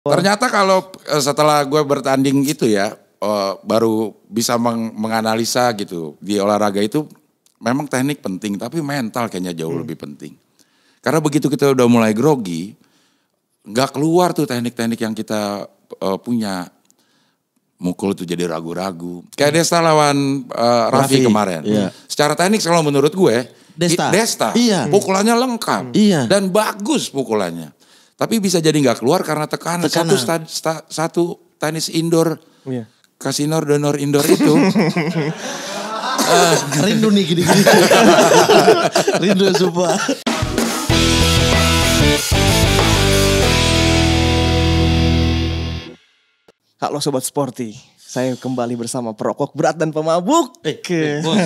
Ternyata kalau setelah gue bertanding gitu ya, baru bisa menganalisa gitu. Di olahraga itu memang teknik penting, tapi mental kayaknya jauh lebih penting. Karena begitu kita udah mulai grogi, nggak keluar tuh teknik-teknik yang kita punya. Mukul itu jadi ragu-ragu. Kayak Desta lawan Raffi kemarin. Iya. Secara teknik kalau menurut gue, Desta iya. pukulannya lengkap. Iya. Dan bagus pukulannya. Tapi bisa jadi nggak keluar karena tekanan. Satu tenis indoor, Iya. kasino donor indoor itu. Rindu nih gini-gini. Rindu sumpah. Halo Sobat Sporty, saya kembali bersama perokok berat dan pemabuk. Bos,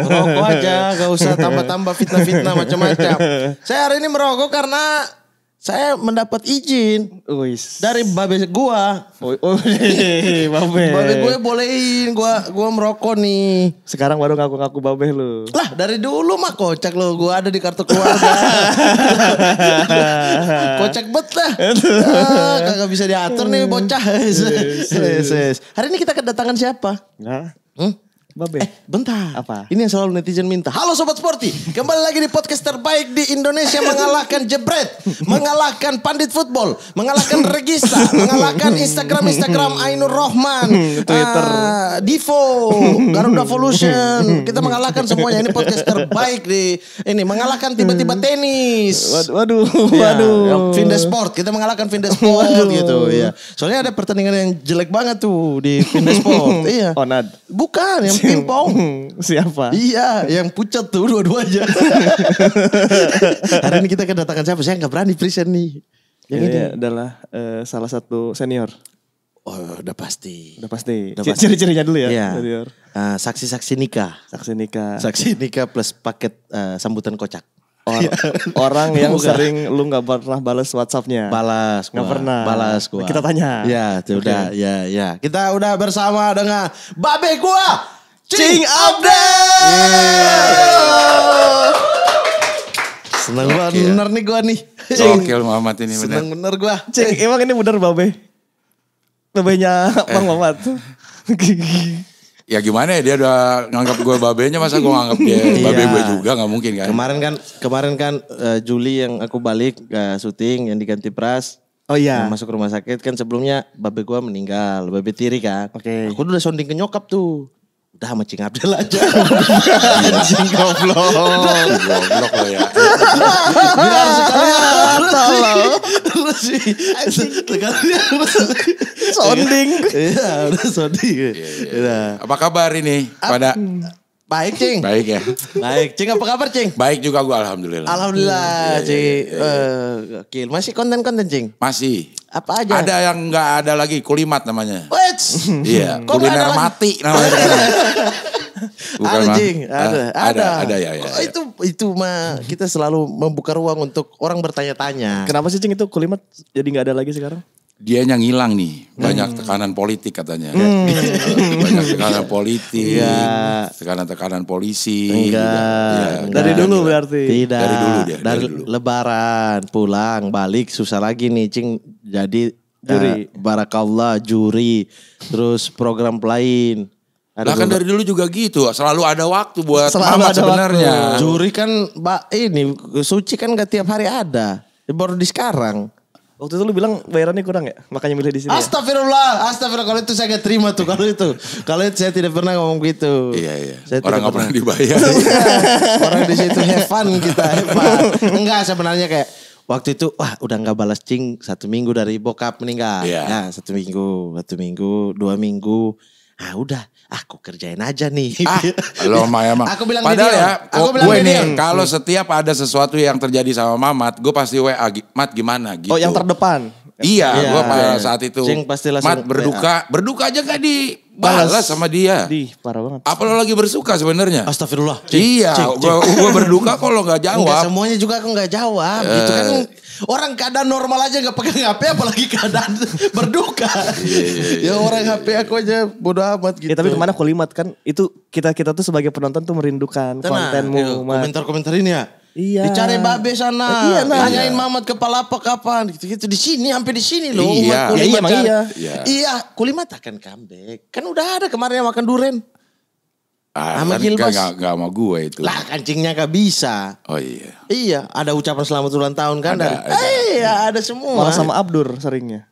merokok aja, gak usah tambah-tambah fitnah-fitnah macam-macam. Saya hari ini merokok karena saya mendapat izin dari babe gua. Babe gue bolehin gua merokok nih. Sekarang baru ngaku-ngaku babeh lu. Lah dari dulu mah kocak lo, gua ada di kartu keluarga. Kocak bet lah. Kagak bisa diatur nih bocah. Hari ini kita kedatangan siapa? Nah, babeh. Bentar. Apa? Ini yang selalu netizen minta. Halo Sobat Sporty, kembali lagi di podcast terbaik di Indonesia, mengalahkan Jebret, mengalahkan Pandit Football, mengalahkan Regista, mengalahkan Instagram Ainur Rohman, Twitter, Divo, Garuda Evolution. Kita mengalahkan semuanya. Ini podcast terbaik di ini, mengalahkan tiba-tiba tenis. Waduh. Vinda Sport, kita mengalahkan Vinda Sport gitu ya. Soalnya ada pertandingan yang jelek banget tuh di Vinda Sport. Iya. Onad. Bukan, yang pingpong. Siapa? Iya, yang pucat tuh dua-duanya. Hari ini kita kedatangan siapa? Saya nggak berani present nih. Yang ini adalah salah satu senior. Oh, udah pasti. Udah pasti. Udah pasti. Ciri-cirinya dulu ya. Iya. Senior. Saksi-saksi nikah. Saksi nikah. Saksi nikah plus paket sambutan kocak. Orang yang sering lu gak pernah balas WhatsAppnya. Balas gua. Gak pernah. Balas gua. Kita tanya. Ya, udah. Ya. Kita udah bersama dengan babe gua, Cing Abdel. Seneng banget bener nih gua nih. Gokil Muhammad ini bener. Seneng bener gua. Cing, emang ini bener babe? Babenya Bang Mamat. Ya gimana ya, dia udah nganggap gue babenya, masa gue nganggap dia babe gue juga, gak mungkin kan. Kemarin kan Juli yang aku balik syuting yang diganti Pras. Oh iya. Yang masuk rumah sakit kan, sebelumnya babe gue meninggal, babe tiri kan. Oke. Aku udah sounding ke nyokap tuh. Udah sama Cing Abdel aja. Anjing goblok. Goblok lo ya. Biar sekalian. Terus sih. Sekalian. Sounding. Iya udah sounding. Iya. Apa kabar ini pada? Baik Cing. Baik ya. Baik Cing, apa kabar Cing? Baik juga gue alhamdulillah. Alhamdulillah Cing. Gokil. Masih konten-konten Cing? Masih. Apa aja? Ada yang gak ada lagi, kulimat namanya. Wets. Iya, Kok nggak ada kuliner lagi? mati namanya. Bukan, Ada Mas. Cing, ada ya. Oh, itu mah kita selalu membuka ruang untuk orang bertanya-tanya. Kenapa sih Cing itu kulimat jadi gak ada lagi sekarang? Dia yang hilang nih, banyak tekanan politik katanya. Banyak tekanan politik, tekanan polisi. Enggak. Dari dulu berarti. Tidak. Dari dulu dia, Dari dari dulu. Lebaran pulang balik susah lagi nih Cing, jadi Juri. barakallah juri, terus program lain. Lah kan dari dulu juga gitu, selalu ada waktu buat Selalu Mamat ada sebenarnya. Juri kan ini Suci kan gak tiap hari ada. Baru di sekarang. Waktu itu lu bilang bayarannya kurang ya? Makanya milih di sini. Astagfirullah. Kalau itu saya gak terima tuh. Kalau itu saya tidak pernah ngomong gitu. Iya. Saya Orang tidak gak pernah dibayar. Orang di situ have fun kita, have fun. Enggak, sebenarnya kayak waktu itu udah gak balas Cing 1 minggu dari bokap meninggal. Iya. Ya 1 minggu, 2 minggu. Udah, aku kerjain aja nih. Lo emang. Aku bilang padahal gini, ya, gue gini. nih kalau setiap ada sesuatu yang terjadi sama Mamat, gue pasti WA, Mat gimana gitu. Oh yang terdepan. Iya, Iya. gue pada saat itu. Cing pasti langsung Mat berduka aja gak dibalas sama dia. Parah banget. Apa lo lagi bersuka sebenarnya? Astagfirullah. Iya, gue berduka kok lo gak Enggak jawab. semuanya juga aku gak jawab. Gitu kan Orang keadaan normal aja gak pegang HP apalagi keadaan berduka. Ya orang HP aku aja bodo amat gitu. Ya tapi kemana Kolimat kan itu kita tuh sebagai penonton tuh merindukan kontenmu. Komentar-komentar ini ya. Iya. Dicari babe sana. Iya, Nanyain Mamat kepala apa kapan. Gitu-gitu. Di sini sampai di sini loh. Iya. Umat Kolimat Emang kan. iya. Iya. Kolimat akan comeback. Kan udah ada kemarin yang makan duren. Sama Kan Gilbas. gak sama gue itu. Lah kancingnya gak bisa. Oh iya. Iya. Ada ucapan selamat ulang tahun kan. Ada. Iya ada semua. Malah sama Abdur seringnya.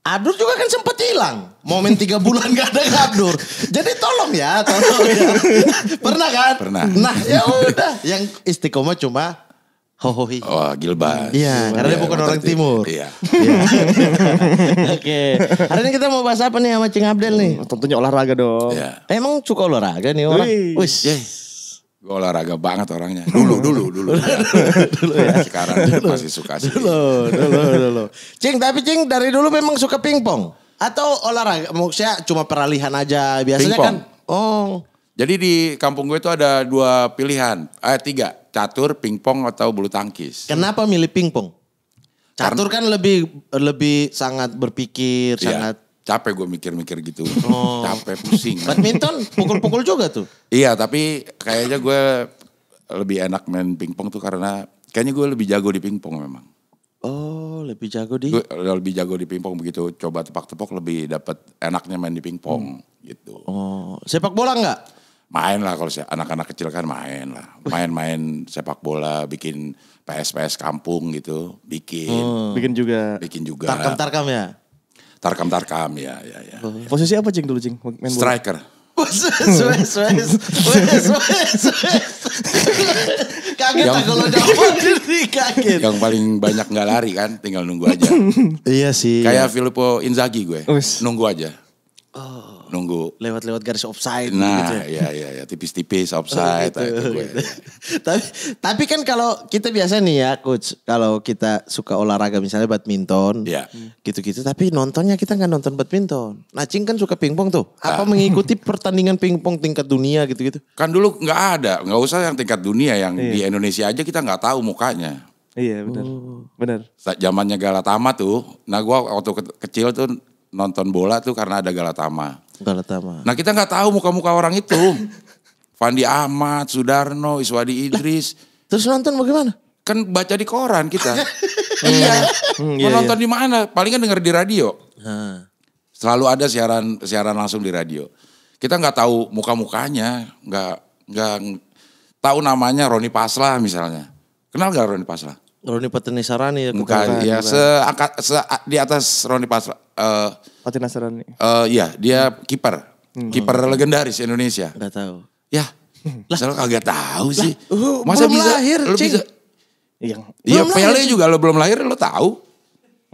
Abdur juga kan sempat hilang. Momen 3 bulan gak ada Abdur. Jadi tolong ya. Pernah kan? Pernah. Nah ya udah. Yang istiqomah cuma hohohi. Oh Gilbas. Iya, karena dia bukan orang timur. Iya. Oke. Hari ini kita mau bahas apa nih sama Cing Abdel nih? Tentunya olahraga dong. Iya. Emang suka olahraga nih orang? Wih. Wis. Gue olahraga banget orangnya. Dulu. Dulu ya. Sekarang masih suka sih. Dulu. Cing, tapi Cing dari dulu memang suka pingpong? Atau olahraga? Maksudnya cuma peralihan aja. Biasanya Pingpong. kan. Oh. Jadi di kampung gue itu ada 2 pilihan. 3. Catur, pingpong atau bulu tangkis. Kenapa milih pingpong? Catur kan lebih sangat berpikir, sangat. Capek gue mikir-mikir gitu. Capek, pusing. Badminton pukul-pukul juga tuh. Iya, tapi kayaknya gue lebih enak main pingpong tuh karena kayaknya gue lebih jago di pingpong memang. Oh, lebih jago di. Gue lebih jago di pingpong begitu coba tepak-tepok lebih dapat enaknya main di pingpong gitu. Oh, sepak bola enggak? Main lah kalau anak-anak kecil kan main lah. Main-main sepak bola, bikin PS kampung gitu, Bikin juga. bikin juga. Tarkam-tarkam ya? Tarkam ya. Posisi apa Cing dulu Cing? Main bola? Striker. Wes. Kaget Yang- aku kalau jawab diri kaget. Yang paling banyak nggak lari kan, tinggal nunggu aja. Iya sih. Kayak Filippo Inzaghi gue, Wis. nunggu aja. Nunggu. Lewat-lewat garis offside Nah, gitu ya. iya, tipis-tipis offside. Itu gue. Tapi kan kalau kita biasa nih ya coach, kalau kita suka olahraga misalnya badminton, Iya. gitu-gitu. Tapi nontonnya kita nggak nonton badminton. Nah Cing kan suka pingpong tuh. Apa mengikuti pertandingan pingpong tingkat dunia gitu-gitu? Kan dulu nggak usah yang tingkat dunia, yang di Indonesia aja kita nggak tahu mukanya. Iya benar. Benar. Zamannya Galatama tuh, nah gue waktu kecil tuh nonton bola tuh karena ada Galatama. Galatama. Nah kita nggak tahu muka-muka orang itu. Fandi Ahmad, Sudarno, Iswadi Idris. Terus nonton bagaimana? Kan baca di koran kita. Iya. Mau nonton di mana? Paling kan denger di radio. Selalu ada siaran langsung di radio. Kita nggak tahu muka-mukanya, nggak tahu namanya Roni Paslah misalnya. Kenal nggak Roni Paslah? Roni Pateni Sarani ya. Bukan, ya di atas Roni Paslah. Fatih Nasrani. Iya, dia kiper. Kiper legendaris Indonesia. Nggak tahu. Ya, selalu kagak tahu sih. Masa belum lahir, Lu Cing. bisa? Yang Iya, Belum Pele lahir. juga lo belum lahir lo tahu.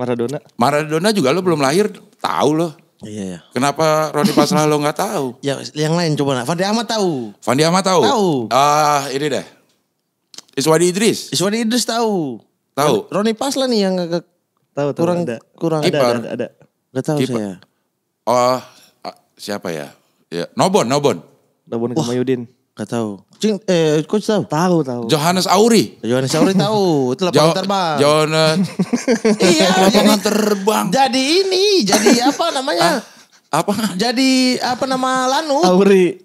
Maradona. Maradona juga lo belum lahir tahu lo. Iya. Kenapa Roni Paslah lo nggak tahu? Ya, yang lain coba nak. Fandi Ahmad tahu. Fandi Ahmad tahu? Tahu. Ini deh. Iswadi Idris. Iswadi Idris tahu. Tahu. Roni Paslah nih yang agak Tahu kurang ada. kurang. Kiper. Ada. Nggak tahu Kiper. saya. Oh, siapa ya? Ya, Nobon. Dabon Kemayudin. Nggak tahu. Cing, coach tahu. Tahu. Johannes Auri. Yohanes Sauri tahu. Itu lapangan terbang. Johannes. Iya, Lapangan terbang. jadi ini, jadi apa namanya? Apa? Jadi apa nama Lanu? Auri.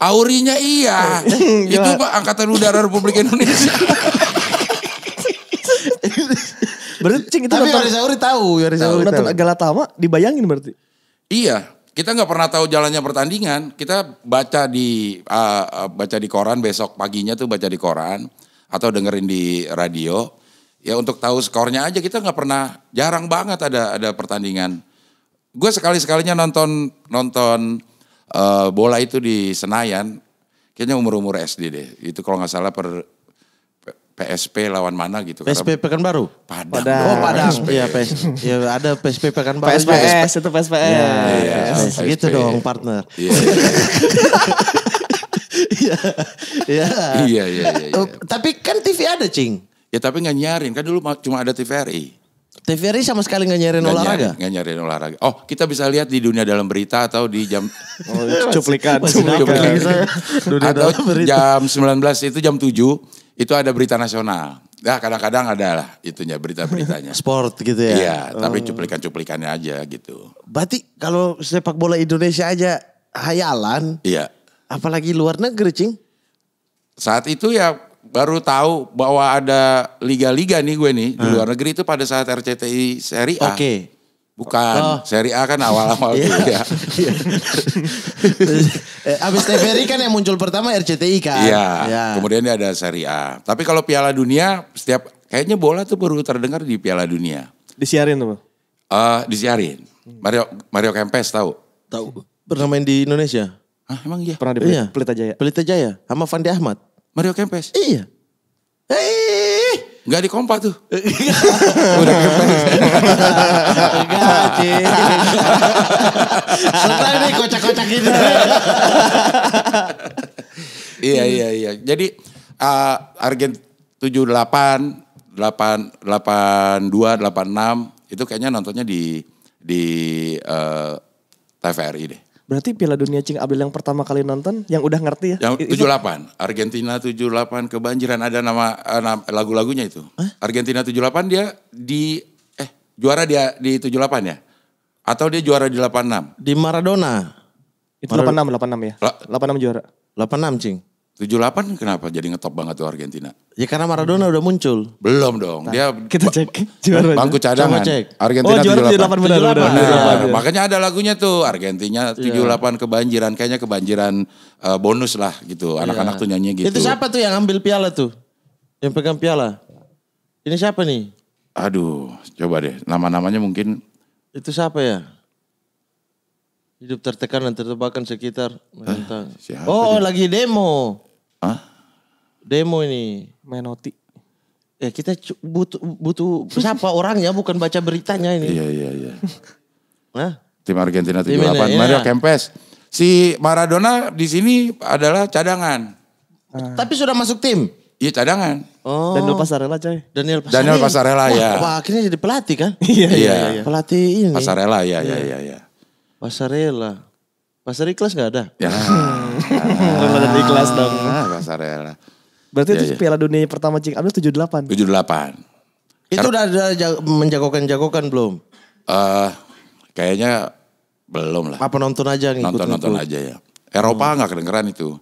Aurinya iya. Itu Pak Angkatan Udara Republik Indonesia. Berarti Cing itu Tapi nonton Yohanes Sauri tahu. Yohanes Sauri nonton tahu. Galatama dibayangin berarti. Iya, kita nggak pernah tahu jalannya pertandingan. Kita baca di koran, besok paginya tuh baca di koran atau dengerin di radio. Ya untuk tahu skornya aja kita nggak pernah, jarang banget ada pertandingan. Gue sekali-sekalinya nonton bola itu di Senayan. Kayaknya umur SD deh. Itu kalau nggak salah PSP lawan mana gitu. PSP Pekanbaru. Padang. Oh Padang. PSP. Iya ya ada PSP Pekanbaru. PSPS itu PSPS. Iya, Gitu PSP. dong partner. Iya. Iya. Iya. Tapi kan TV ada Cing. Ya tapi nggak nyarin, kan dulu cuma ada TVRI. TVRI sama sekali nggak nyariin olahraga. Nggak nyariin olahraga. Oh kita bisa lihat di Dunia Dalam Berita atau di jam Cuplikan. Masih dapet lagi saya. Dunia atau Dalam Berita. jam 19 itu jam 7 itu ada berita nasional. Ya kadang-kadang ada lah itunya berita-beritanya. Sport gitu ya. Iya, tapi cuplikan-cuplikannya aja gitu. Berarti kalau sepak bola Indonesia aja hayalan, Iya. apalagi luar negeri, Cing. Saat itu ya baru tahu bahwa ada liga-liga nih gue nih di luar negeri itu pada saat RCTI Serie A. Oke. Bukan, Serie A kan awal-awal tuh ya. Abis TVRI kan yang muncul pertama RCTI kan. Iya, Ya. kemudian dia ada Serie A. Tapi kalau Piala Dunia kayaknya bola tuh baru terdengar di Piala Dunia. Disiarin tuh, Bang. Disiarin. Mario Kempes tahu? Tahu. Pernah main di Indonesia? Hah, emang iya? Pernah di Iya. Pelita Jaya. Pelita Jaya sama Fandi Ahmad. Mario Kempes? Iya. Nggak di Kompa tuh. Udah Kempes. Enggak, Cing. Senang nih kocak-kocak ini. Iya. Jadi Argen 78, 82, 86 itu kayaknya nontonnya di TVRI deh. Berarti Piala Dunia Cing Abdel yang pertama kali nonton, yang udah ngerti ya? Yang 78, Argentina 78 kebanjiran ada nama lagu-lagunya itu. Argentina 78 dia juara dia di 78 ya? Atau dia juara di 86? Di Maradona. Itu 86 ya? 86 juara. 86, Cing. 78 kenapa jadi ngetop banget tuh Argentina? Ya karena Maradona udah muncul. Belum dong, dia Kita cek juara. bangku cadangan. Coba cek. Argentina juara 78. 78 benar. Benar. Makanya ada lagunya tuh Argentina 78 kebanjiran. Kayaknya kebanjiran bonus lah gitu. Anak-anak tuh nyanyi gitu. Itu siapa tuh yang ambil piala tuh? Yang pegang piala? Ini siapa nih? Aduh, coba deh. Nama-namanya mungkin. Itu siapa ya? Hidup tertekan dan tertebakan sekitar. Siapa Oh, dia? lagi demo. Hah? Demo ini. Menotti. Ya kita butuh siapa orangnya, bukan baca beritanya ini. Iya. Hah? Tim Argentina Tim 78. ini, Mario ya. Kempes. Si Maradona di sini adalah cadangan. Tapi sudah masuk tim. Iya cadangan. Oh. Dan lupa Pasarela coy. Daniel Daniel Pasarela, Wah, ya. Wah, akhirnya jadi pelatih kan? Iya. Pelatih ini. Pasarela ya. Pasarela. Pasar ikhlas gak ada? Ya. Rela dan ikhlas dong. Pasarela. Berarti Iya, itu iya. Piala Dunia pertama Cing Abdel 78. 78. Itu udah ada menjagokan belum? Kayaknya belum lah. Apa nonton aja ngikut? Nonton aja ya. Eropa nggak kedengeran itu.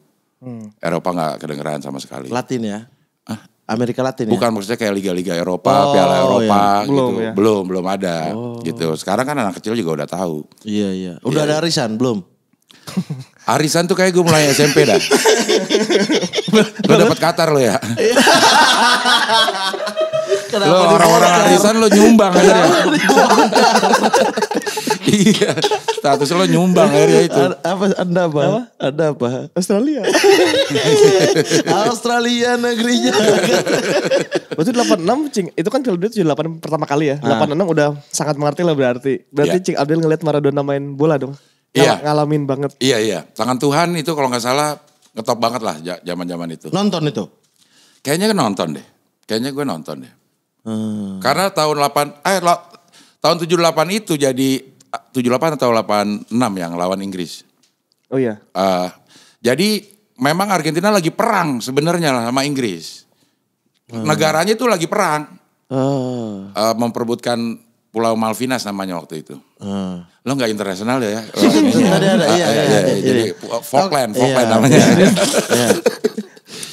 Eropa nggak kedengeran sama sekali. Latin ya? Amerika Latin ya? Bukan maksudnya kayak liga-liga Eropa, Piala Eropa iya. gitu. Belum ya? Belum ada gitu. Sekarang kan anak kecil juga udah tahu. Iya. Udah ada arisan belum? Arisan tuh kayak gue mulai SMP dah. Lo dapet Qatar lo ya. Lo orang-orang arisan lo nyumbang akhirnya. Iya, status lo nyumbang akhirnya itu. Anda apa? Australia. Australia negerinya. Berarti 86 Cing, itu kan Piala Dunia 78 pertama kali ya. 86 udah sangat mengerti lah berarti. Berarti Iya. Cing Abdel ngeliat Maradona main bola dong. Iya. Ngalamin banget. Iya. Tangan Tuhan itu kalau nggak salah ngetop banget lah zaman-zaman itu. Nonton itu? Kayaknya nonton deh. Kayaknya gue nonton deh. Karena tahun 78 itu jadi 78 atau 86 yang lawan Inggris. Oh iya. Jadi memang Argentina lagi perang sebenarnya lah sama Inggris. Negaranya itu lagi perang. Memperebutkan Pulau Malvinas namanya waktu itu. Lo nggak internasional ya? Ada. Iya. Jadi Falkland Iya. namanya.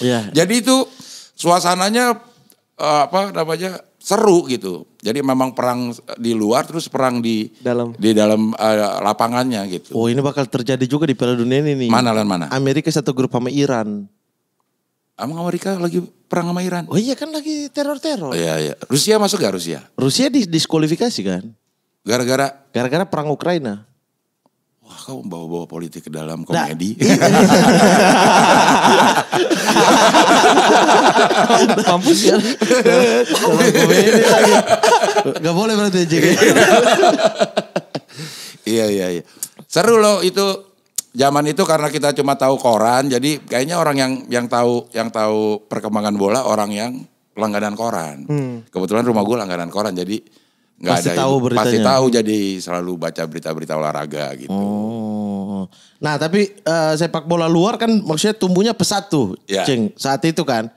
Iya. Jadi itu suasananya seru gitu. Jadi memang perang di luar terus perang di dalam lapangannya gitu. Oh, ini bakal terjadi juga di Piala Dunia ini nih. Mana? Amerika satu grup sama Iran. Emang Amerika lagi perang sama Iran? Oh iya kan lagi teror-teror. Iya. Rusia masuk gak Rusia? Rusia diskualifikasi kan? Gara-gara perang Ukraina. wah kau bawa-bawa politik ke dalam komedi. Mampus ya. Gak boleh berarti Jik. Iya. Seru loh itu. Zaman itu karena kita cuma tahu koran, jadi kayaknya orang yang tahu perkembangan bola orang yang langganan koran. Kebetulan rumah gue langganan koran, jadi nggak ada. Pasti tahu, jadi selalu baca berita-berita olahraga gitu. Oh, nah tapi sepak bola luar kan maksudnya tumbuhnya pesat tuh, Ya. Cing. Saat itu kan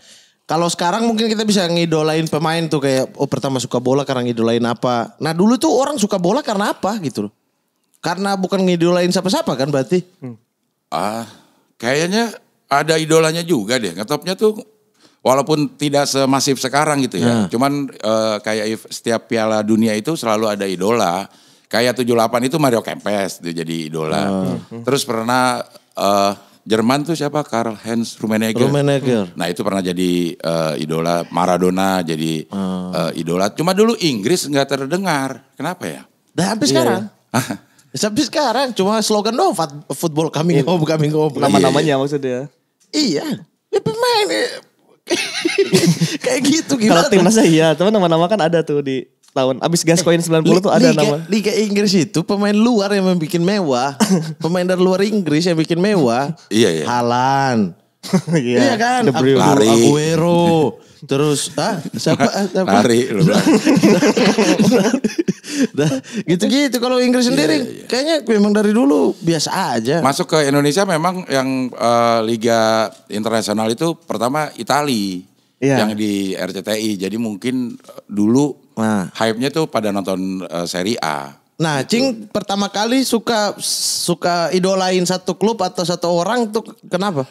Kalau sekarang mungkin kita bisa ngidolain pemain tuh kayak pertama suka bola karena ngidolain apa. Nah dulu tuh orang suka bola karena apa gitu loh. Karena bukan ngidolain siapa-siapa kan berarti. Kayaknya ada idolanya juga deh. Ngetopnya tuh walaupun tidak semasif sekarang gitu ya. Cuman kayak setiap Piala Dunia itu selalu ada idola. Kayak 78 itu Mario Kempes dia jadi idola. Terus pernah Jerman tuh siapa? Karl-Heinz Rummenigge. Nah itu pernah jadi idola. Maradona jadi idola. Cuma dulu Inggris nggak terdengar. Kenapa ya? Dan sampai sekarang. Sampai sekarang cuma slogan doang football coming home. Nama-namanya maksudnya. Iya. Ya pemain kayak gitu Kalau gimana? timnasnya iya, teman nama-nama kan ada tuh di tahun abis Gascoigne 90 tuh ada nama. Liga Inggris itu pemain luar yang bikin mewah. Pemain dari luar Inggris yang bikin mewah. Iya. Haaland. Iya kan? De Bruyne. Aguero. Terus siapa? Lari lu bilang. Nah, gitu-gitu kalau Inggris sendiri kayaknya memang dari dulu biasa aja. Masuk ke Indonesia memang yang Liga Internasional itu pertama Itali. Yang di RCTI. Jadi mungkin dulu hype-nya tuh pada nonton Serie A. Nah, Cing pertama kali suka idolain satu klub atau satu orang tuh kenapa?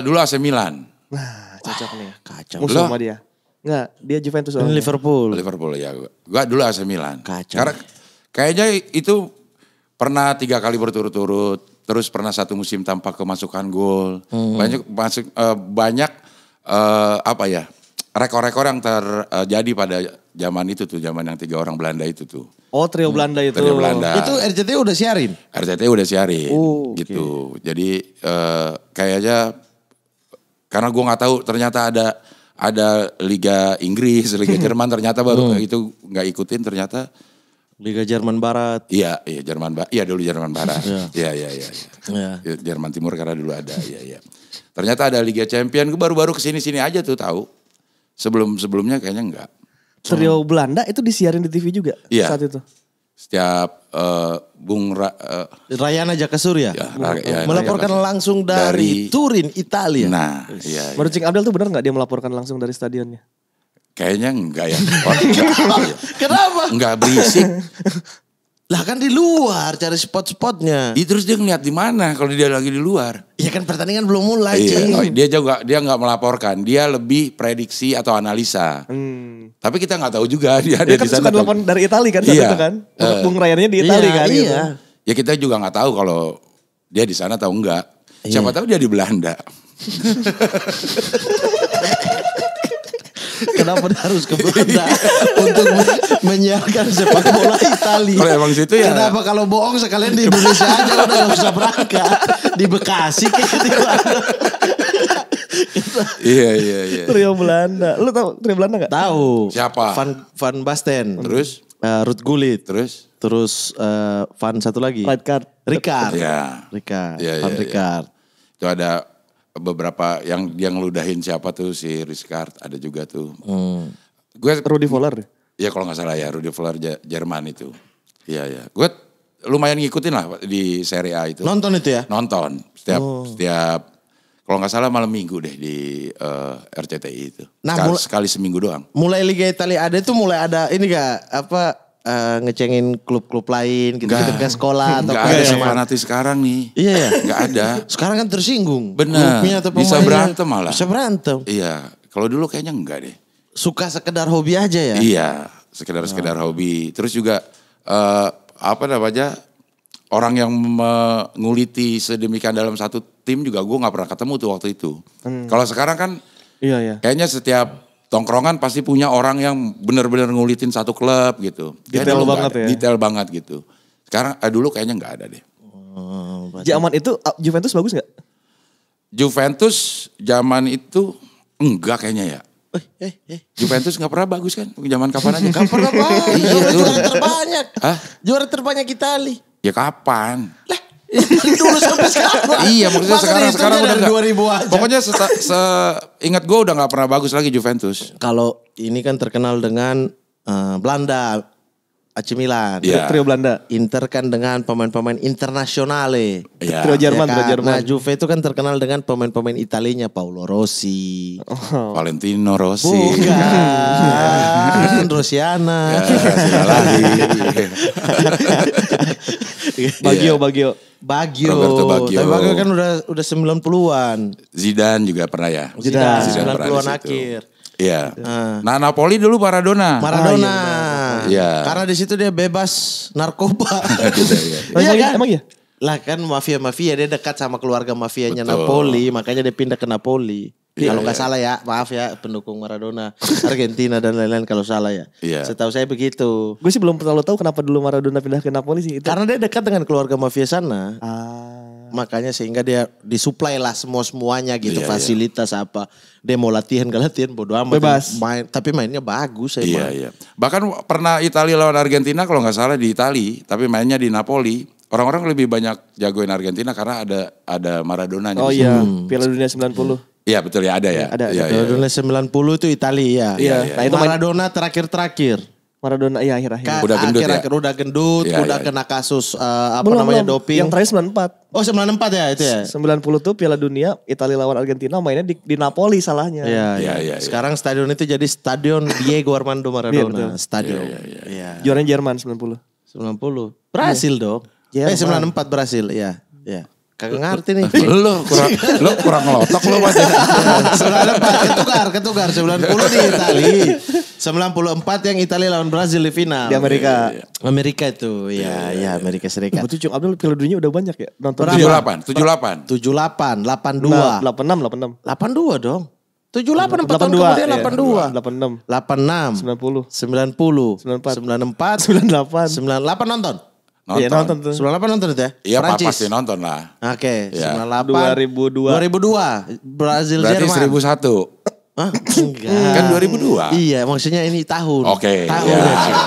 Dulu AC Milan. Nah, cocok nih. Kacau. Musuh sama dia. Enggak, dia Juventus soalnya. Liverpool Ya. Gua dulu AC Milan. Kacau. Karena kayaknya itu pernah 3 kali berturut-turut. Terus pernah 1 musim tanpa kemasukan gol. Banyak rekor-rekor yang terjadi pada zaman itu tuh. Zaman yang 3 orang Belanda itu tuh. Oh, trio Belanda itu. Trio Belanda. Itu RCTI udah siarin? RCTI udah siarin gitu. Jadi kayaknya karena gue nggak tahu ternyata ada Liga Inggris, Liga Jerman ternyata baru itu nggak ikutin ternyata. Liga Jerman Barat. Iya Jerman Barat. Iya dulu Jerman Barat. Iya. Jerman Timur karena dulu ada. Iya. Ternyata ada Liga Champion. Gue baru-baru kesini aja tuh tahu. Sebelumnya kayaknya enggak. Trio Belanda itu disiarin di TV juga saat itu. Setiap Rayana Jakasurya melaporkan langsung dari Turin, Italia. Nah, iya. Menurut Cing Abdel tuh benar nggak dia melaporkan langsung dari stadionnya? Kayaknya enggak ya. Kenapa? Enggak berisik. Lah kan di luar cari spot-spotnya. Terus dia ngeliat di mana kalau dia lagi di luar? Iya kan pertandingan belum mulai. Dia nggak melaporkan. Dia lebih prediksi atau analisa. Tapi kita nggak tahu juga dia ada kan di sana. Suka telepon dari Itali kan saat itu kan. Bung Rayanya di Itali kan. Iya. Gitu. Ya kita juga nggak tahu kalau dia di sana atau enggak. Siapa tahu dia di Belanda. Kenapa harus ke Belanda untuk menyiarkan sepak bola Italia? Kalau emang situ ya. Kenapa kalau bohong sekalian di Indonesia aja udah gak usah berangkat. Di Bekasi kayak gitu. Iya. Trio Belanda. Lu tahu trio Belanda gak? Tahu. Siapa? Van Basten. Terus? Ruud Gullit. Terus Van satu lagi. Ricard. Iya. Van Ricard. Itu ada beberapa yang dia ngeludahin siapa tuh si Rijkaard ada juga tuh. Gue Rudi Voller. Iya kalau nggak salah ya Rudi Voller Jerman itu. Iya. Gue lumayan ngikutin lah di Serie A itu. Nonton itu ya? Nonton setiap kalau nggak salah malam minggu deh di RCTI itu. Nah, sekali seminggu doang. Mulai Liga Italia ada tuh mulai ada ini gak ngecengin klub-klub lain gitu ke sekolah atau nggak ada fanatis sekarang nih. Iya ya. Nggak ada. Sekarang kan tersinggung. Benar. Bisa berantem malah. Bisa berantem. Iya. Kalau dulu kayaknya enggak deh. Suka sekedar hobi aja ya. Iya. Sekedar hobi. Terus juga orang yang menguliti sedemikian dalam satu tim juga gue nggak pernah ketemu tuh waktu itu. Kalau sekarang kan kayaknya setiap tongkrongan pasti punya orang yang benar-benar ngulitin satu klub gitu. Detail banget ya. Detail banget gitu. Sekarang dulu kayaknya nggak ada deh. Zaman itu Juventus bagus nggak? Juventus zaman itu enggak kayaknya ya. Juventus nggak pernah bagus kan? Zaman kapan aja? Gak pernah bagus. Juara terbanyak. Hah? Juara terbanyak Itali. Ya kapan? Dulu sampai sekarang. Iya maksudnya sekarang udah dari 2000 aja. Pokoknya ingat gue udah gak pernah bagus lagi Juventus. Kalau ini kan terkenal dengan Belanda. AC Milan. Iya. Trio Belanda. Inter kan dengan pemain-pemain internasionale. Iya. Trio Jerman, Ya trio kan? Jerman. Nah Juve itu kan terkenal dengan pemain-pemain Italinya. Paulo Rossi. Valentino Rossi. Bukan. Rosiana. Ya, sudah lagi. Bagio. Roberto Baggio. Tapi Baggio kan udah 90-an. Zidane juga pernah ya. Zidane. pernah di 90-an situ. akhir. Iya. Nah Napoli dulu Maradona. Maradona. Iya. Karena di situ dia bebas narkoba. Iya. Emang iya? Lah kan mafia-mafia dia dekat sama keluarga mafianya Betul. Napoli, makanya dia pindah ke Napoli. Iya, Kalau nggak iya. salah ya, maaf ya pendukung Maradona, Argentina dan lain-lain kalau salah ya. Iya. Setahu saya begitu. Gue sih belum terlalu tahu kenapa dulu Maradona pindah ke Napoli sih. Itu. Karena dia dekat dengan keluarga mafia sana. Ah. Makanya sehingga dia disuplai lah semuanya gitu, Iya, fasilitas apa. Dia mau latihan gak latihan bodo amat. Bebas. Tapi mainnya bagus Iya, emang. iya. Bahkan pernah Italia lawan Argentina kalau nggak salah di Itali, tapi mainnya di Napoli. Orang-orang lebih banyak jagoin Argentina karena ada Maradona. Oh iya, Piala Dunia 90. Iya betul ya, ada ya. Ada. Iya, iya. Maradona 90 itu Italia. Iya, Nah itu Maradona terakhir-terakhir. Maradona iya akhir-akhir. Udah gendut ya? Akhir-akhir udah gendut, Iya, udah iya. kena kasus Belum. doping. Yang terakhir 94. Oh 94 ya itu ya? 90 tuh Piala Dunia Italia lawan Argentina mainnya di Napoli salahnya. Iya, Iya, iya. iya. Sekarang stadion itu jadi Stadion Diego Armando Maradona. betul. Stadion. Iya. Juaranya Jerman 90. 90. Berhasil dong. Jerman. 94 berhasil, iya. Iya. Kagak ngerti nih. Lo kurang ngelotok lo Mas. 94 ketukar 90 di Itali. 94 yang Italia lawan Brazil di final. Di Amerika. Amerika itu. Iya, Amerika Serikat. Betul Cung Abdul Piala Dunia udah banyak ya nonton. 78. 78, 82. Nah, 86. 82 dong. 78 4 tahun kemudian 82. 86. 86. 90. 90. 94. 98. 98 nonton. Iya nonton tuh. 98 nonton itu ya? Iya Prancis. pasti nonton lah. Oke, Iya. 98. 2002. 2002. Brazil Berarti Jerman. 1001. Hah? Enggak. Kan 2002. Iya, maksudnya ini tahun. Oke, Tahun ya. ya, Cing.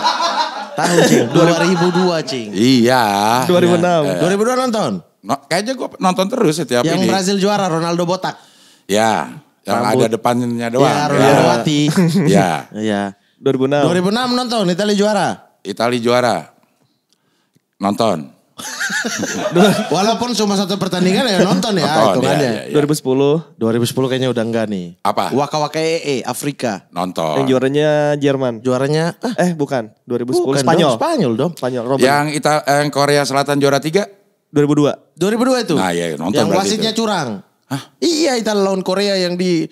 Tahun, Cing. 2002, Cing. Iya. 2006. 2002 nonton? Kayaknya gue nonton terus setiap Yang ini. Brazil juara, Ronaldo botak. Ya. Yang Rambut. ada depannya doang. Ya, Ronaldowati. Ya. Iya. 2006. 2006 nonton, Italia juara. Itali juara. Nonton. Walaupun cuma satu pertandingan ya nonton ya Nonton, hitungannya. iya, iya. 2010 2010 kayaknya udah enggak nih. Apa? Waka Waka Afrika. Nonton. yang juaranya Jerman. Juaranya Bukan. 2010 bukan Spanyol. dong, Spanyol dong. Spanyol. Robben. Yang Korea Selatan juara 3? 2002. 2002 itu. Nah, iya, nonton yang berarti wasitnya itu. curang. Iya, Italia lawan Korea yang di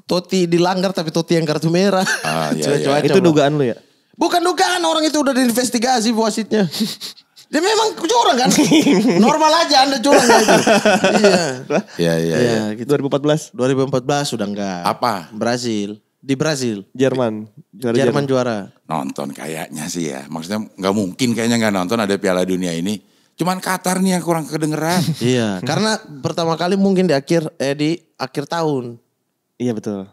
Totti dilanggar tapi Totti yang kartu merah. Ah, iya, Cuaca-cuaca, Itu Bang. dugaan lu ya? Bukan dugaan, orang itu udah diinvestigasi wasitnya. Dia memang curang kan? Normal aja Anda curang gak itu? Iya. Iya, iya, iya. Gitu. 2014 2014 sudah enggak. Apa? Brazil. Di Brazil. Jerman. Juara Jerman juara. Nonton kayaknya sih ya. Maksudnya nggak mungkin kayaknya nggak nonton ada Piala Dunia ini. Cuman Qatar nih yang kurang kedengeran. Iya, karena pertama kali mungkin di akhir tahun. Iya betul.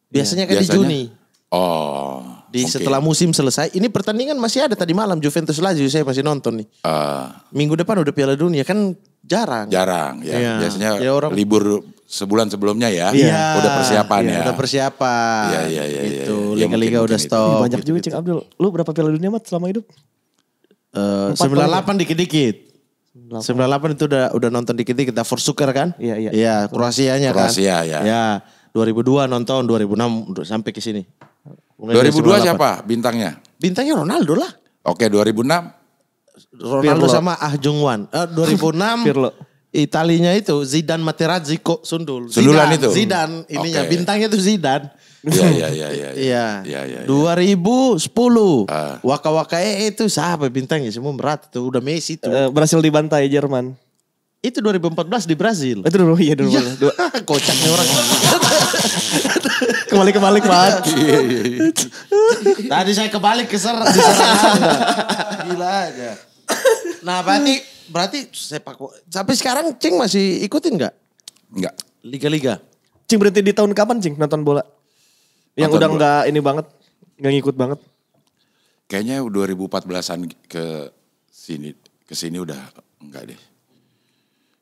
Biasanya kan di Biasanya. Juni. Oh. mungkin. Setelah musim selesai, ini pertandingan masih ada tadi malam Juventus Lazio saya masih nonton nih. Minggu depan udah Piala Dunia kan jarang. Jarang ya. Iya. Biasanya Ya, orang- libur sebulan sebelumnya ya. Iya. Udah persiapan Iya, ya. udah persiapan. Iya, iya, iya, Gitu, iya. Ya, liga-liga mungkin udah itu. stop. Ih, banyak juga Cing Abdul. Lu berapa Piala Dunia Mat selama hidup? 98 dikit-dikit. 98 itu udah nonton dikit-dikit. Kita Forsuker kan? Iya, iya. Iya, Kroasianya kan. Kroasia, ya. Ya, 2002 nonton, 2006 udah sampai ke sini. Mulai dari 2002 98. siapa bintangnya? Bintangnya Ronaldo lah. Oke 2006. Ronaldo Pirlo. sama Ah Jung Wan. 2006 Pirlo. Italinya itu Zidane Materazzi kok Sundul. Sundulan Zidane, itu? Zidane ininya Oke. bintangnya tuh Zidane. Iya iya iya iya. Iya. Iya iya. 2010. Ah. Waka Waka itu siapa bintangnya semua berat tuh udah Messi tuh. Berhasil dibantai Jerman. Itu 2014 di Brazil. Itu dulu iya dulu. Kocaknya orang. Kebalik Mat. Tadi saya kebalik diserang Anda. Gila aja. Nah, berarti sepak sampai sekarang Cing masih ikutin nggak Enggak. liga-liga? Cing berhenti di tahun kapan Cing nonton bola? Yang Nonton udah bola. nggak ini banget, nggak ngikut banget. Kayaknya 2014-an ke sini udah enggak deh.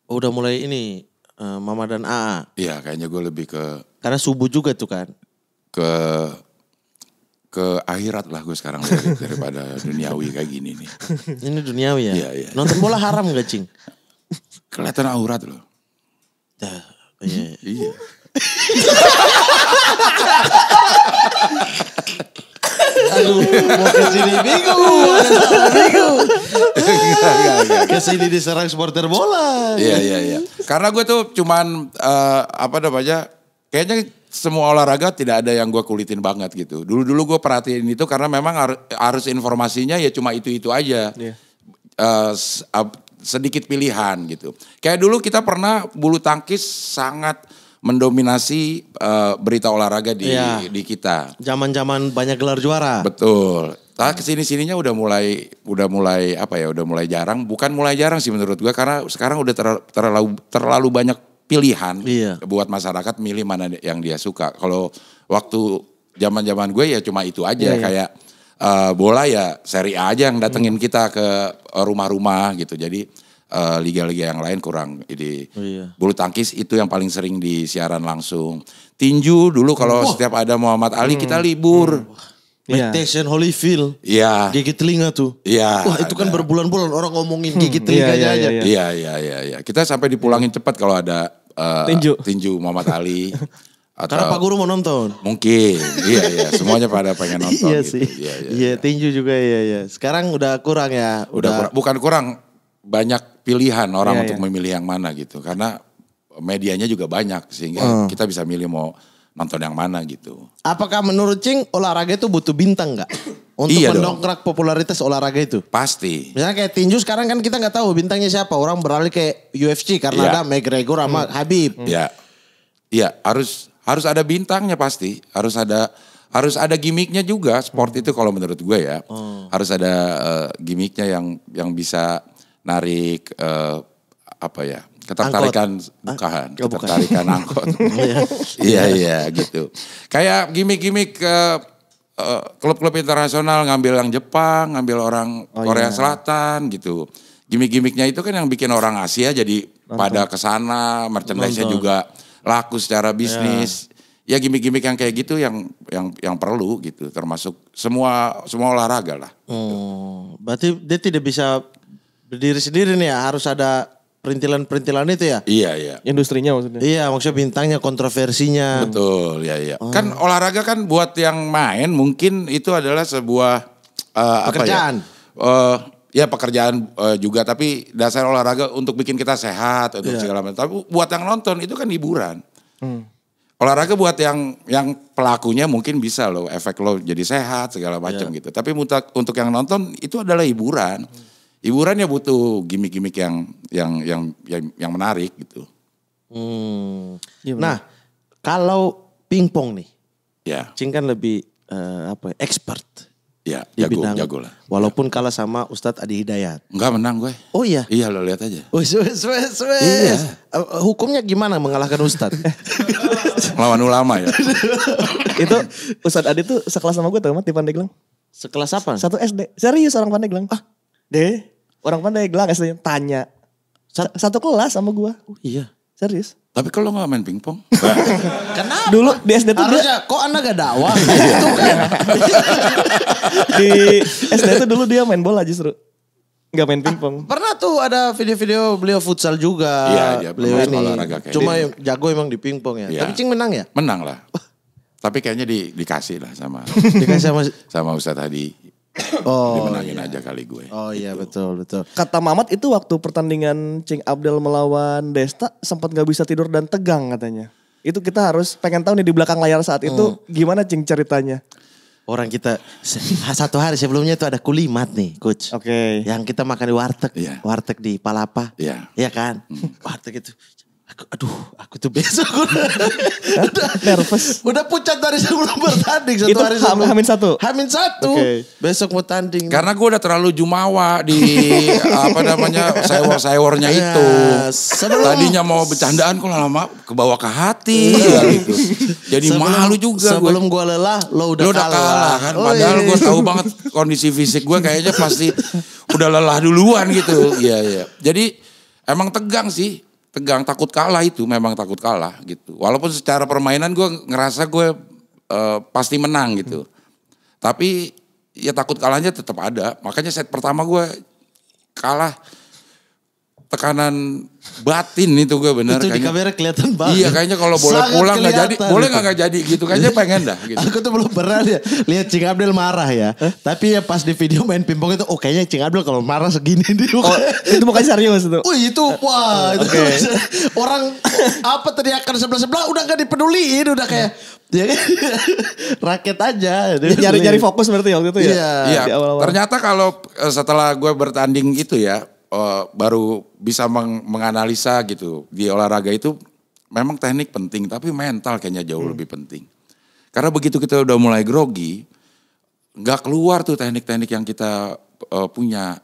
Oh, udah mulai ini Mama dan AA. Iya kayaknya gue lebih ke Karena subuh juga tuh kan. ke akhirat lah gue sekarang daripada duniawi kayak gini nih. Ini duniawi ya? Iya, iya. Nonton bola haram gak, Cing? Kelihatan aurat loh. Iya. Iya. Aduh, mau kesini bingung. Kesini diserang supporter bola. Iya. Karena gue tuh cuman kayaknya semua olahraga tidak ada yang gue kulitin banget gitu. Dulu gue perhatiin itu karena memang harus informasinya ya cuma itu aja. Iya. Sedikit pilihan gitu. Kayak dulu kita pernah bulu tangkis sangat mendominasi berita olahraga di kita. Zaman-zaman banyak gelar juara. Betul. Nah, kesini-sininya udah mulai jarang. Bukan mulai jarang sih menurut gue karena sekarang udah terlalu banyak pilihan buat masyarakat milih mana yang dia suka. Kalau waktu zaman-zaman gue ya cuma itu aja kayak bola ya Serie A aja yang datengin kita ke rumah-rumah gitu. Jadi liga-liga yang lain kurang ide. Bulu tangkis itu yang paling sering di siaran langsung. Tinju dulu kalau setiap ada Muhammad Ali kita libur. Mike Tyson, Holyfield. Iya. Gigi telinga tuh. Iya. Wah itu kan berbulan-bulan orang ngomongin gigi telinganya aja. Iya. Kita sampai dipulangin cepat kalau ada tinju Muhammad Ali. Karena Pak Guru mau nonton. Mungkin. Iya. Semuanya pada pengen nonton. Iya gitu. sih. Iya tinju juga iya. Sekarang udah kurang ya. Bukan kurang. Banyak pilihan orang untuk memilih yang mana gitu. Karena medianya juga banyak. Sehingga kita bisa milih mau nonton yang mana gitu. Apakah menurut Cing olahraga itu butuh bintang gak? Untuk mendongkrak popularitas olahraga itu? Pasti. Misalnya kayak tinju sekarang kan kita gak tahu bintangnya siapa. Orang beralih ke UFC karena ada McGregor sama Habib. Iya harus ada bintangnya pasti. Harus ada gimmicknya juga sport itu kalau menurut gue ya. Harus ada gimmicknya yang bisa narik ketertarikan ketertarikan angkot. Iya gitu. Kayak gimmick-gimmick klub-klub internasional ngambil yang Jepang, ngambil orang Korea Selatan gitu. Gimmick-gimmicknya itu kan yang bikin orang Asia jadi pada kesana, merchandise-nya juga laku secara bisnis. Ya gimmick-gimmick yang kayak gitu yang perlu gitu, termasuk semua olahraga lah. Berarti dia tidak bisa berdiri sendiri nih ya, harus ada perintilan-perintilan itu ya? Iya. Industrinya maksudnya? Iya, maksudnya bintangnya, kontroversinya. Betul, iya. Kan olahraga kan buat yang main mungkin itu adalah sebuah pekerjaan. Pekerjaan juga, tapi dasar olahraga untuk bikin kita sehat, untuk segala macam. Tapi buat yang nonton itu kan hiburan. Olahraga buat yang pelakunya mungkin bisa loh, efek lo jadi sehat segala macam gitu. Tapi untuk yang nonton itu adalah hiburan. Hiburan ya butuh gimmick-gimmick yang menarik gitu. Nah, kalau pingpong nih, Cing kan lebih expert. Ya, jago lah. Walaupun kalah sama Ustadz Adi Hidayat. Enggak menang gue. Oh iya? Iya lo lihat aja. Iya. Hukumnya gimana mengalahkan Ustadz? Melawan ulama ya. Itu Ustadz Adi tuh sekelas sama gue tau di Pandeglang. Sekelas apa? Satu SD. Serius orang Pandeglang. Orang Pandeglang SD tanya. Satu kelas sama gue. Oh iya. Serius. Tapi kalau gak main pingpong. Kenapa? Dulu di SD tuh harusnya kok Anda gak dakwah? Di SD tuh dulu dia main bola justru. Gak main pingpong. Pernah tuh ada video-video beliau futsal juga. Iya, beliau ini. Olahraga kayak cuma jago emang di pingpong ya. Tapi Cing menang ya? Menang lah. Tapi kayaknya dikasih lah sama Ustadz Hadi. Dimenangin aja kali gue. Oh iya betul. Kata Mamat itu waktu pertandingan Cing Abdel melawan Desta sempat gak bisa tidur dan tegang katanya. Itu kita harus pengen tahu nih di belakang layar saat itu gimana Cing ceritanya. Orang kita satu hari sebelumnya itu ada kulimat nih coach. Oke. Yang kita makan di warteg. Warteg di Palapa. Iya kan. Warteg itu. Aku tuh besok udah nervous. Udah pucat dari sebelum bertanding. Itu hari sebelum. Hamin satu. Okay. Besok mau tanding. Karena gue udah terlalu jumawa di sewornya itu. Tadinya mau bercandaan kok lama kebawa ke hati. Gitu. Jadi malu juga. Sebelum gue lelah lo udah kalah kan. Padahal gue tahu banget kondisi fisik gue kayaknya pasti udah lelah duluan gitu. Iya. Jadi emang tegang sih. Takut kalah itu, memang takut kalah gitu. Walaupun secara permainan gue ngerasa gue pasti menang gitu. Tapi ya takut kalahnya tetap ada. Makanya set pertama gue kalah. Tekanan batin itu gue bener. Itu di kamera kelihatan banget. Iya kayaknya kalau boleh Sangat pulang nggak jadi, kelihatan. boleh nggak jadi gitu. Kayaknya pengen dah. Gitu. Aku tuh belum pernah lihat Cing Abdel marah ya. Tapi ya pas di video main pingpong itu, kayaknya Cing Abdel kalau marah segini nih. Oh, itu mukanya serius itu. Wih itu wah itu orang apa teriakan sebelah udah gak dipeduliin udah kayak ya, raket aja. Nyari fokus berarti waktu itu ya. Iya. Di awal-awal. Ternyata kalau setelah gue bertanding itu ya, baru bisa menganalisa gitu. Di olahraga itu memang teknik penting, tapi mental kayaknya jauh lebih penting. Karena begitu kita udah mulai grogi, nggak keluar tuh teknik-teknik yang kita punya.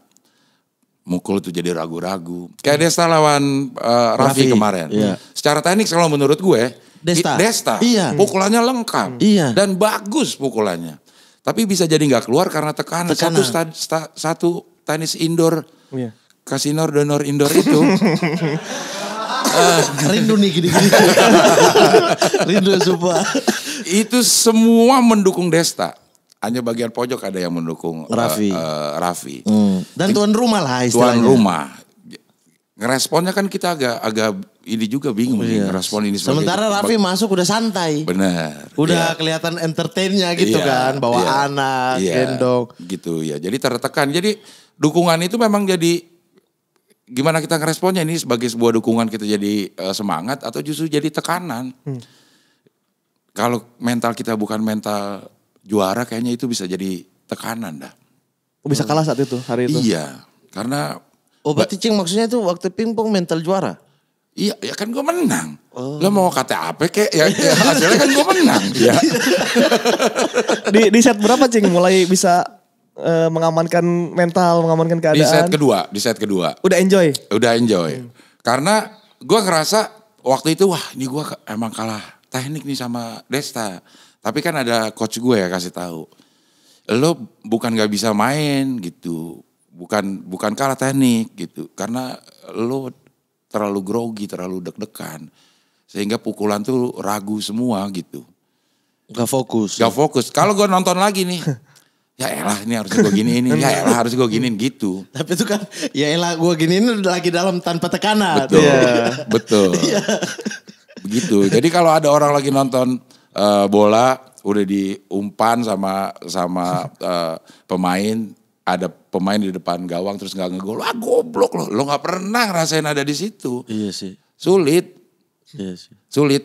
Mukul tuh jadi ragu-ragu. Kayak Desta lawan Raffi kemarin. Iya. Secara teknik kalau menurut gue, Desta Iya. pukulannya lengkap. Iya. Dan bagus pukulannya. Tapi bisa jadi nggak keluar karena tekanan. Satu tenis indoor. Iya. Kasino donor indoor itu. Rindu nih gini-gini. Rindu sumpah. Itu semua mendukung Desta. Hanya bagian pojok ada yang mendukung Raffi. Dan tuan rumah lah istilahnya. Tuan rumah. Ngeresponnya kan kita agak ini juga bingung nih ngerespon ini sebagai. Sementara Raffi masuk udah santai. Benar. Udah kelihatan entertainnya gitu kan. Bawa anak, gendong. Gitu ya. Jadi tertekan. Jadi dukungan itu memang jadi gimana kita ngeresponnya ini sebagai sebuah dukungan kita jadi semangat atau justru jadi tekanan. Kalau mental kita bukan mental juara kayaknya itu bisa jadi tekanan dah. Bisa kalah saat itu, hari itu. Iya, karena Berarti Cing maksudnya itu waktu pingpong mental juara? iya, ya kan gue menang. Lo mau kata apa kek? Ya hasilnya kan gue menang. Ya. Di set berapa Cing mulai bisa mengamankan mental, mengamankan keadaan? Di set kedua. Udah enjoy? Udah enjoy. Karena gue ngerasa waktu itu wah ini gue emang kalah teknik nih sama Desta. Tapi kan ada coach gue ya kasih tahu. Lo bukan gak bisa main gitu. Bukan kalah teknik gitu. Karena lo terlalu grogi, terlalu deg-degan. Sehingga pukulan tuh ragu semua gitu. Gak fokus. Gak fokus. Kalau gue nonton lagi nih. Ya elah ini harus gue giniin. Ya elah harus gue giniin gitu. Tapi itu kan ya elah gue giniin udah lagi dalam tanpa tekanan. Betul. Betul. Begitu. Jadi kalau ada orang lagi nonton bola udah diumpan sama pemain, ada pemain di depan gawang terus nggak ngegol, goblok lo nggak pernah ngerasain ada di situ. Iya sih. Sulit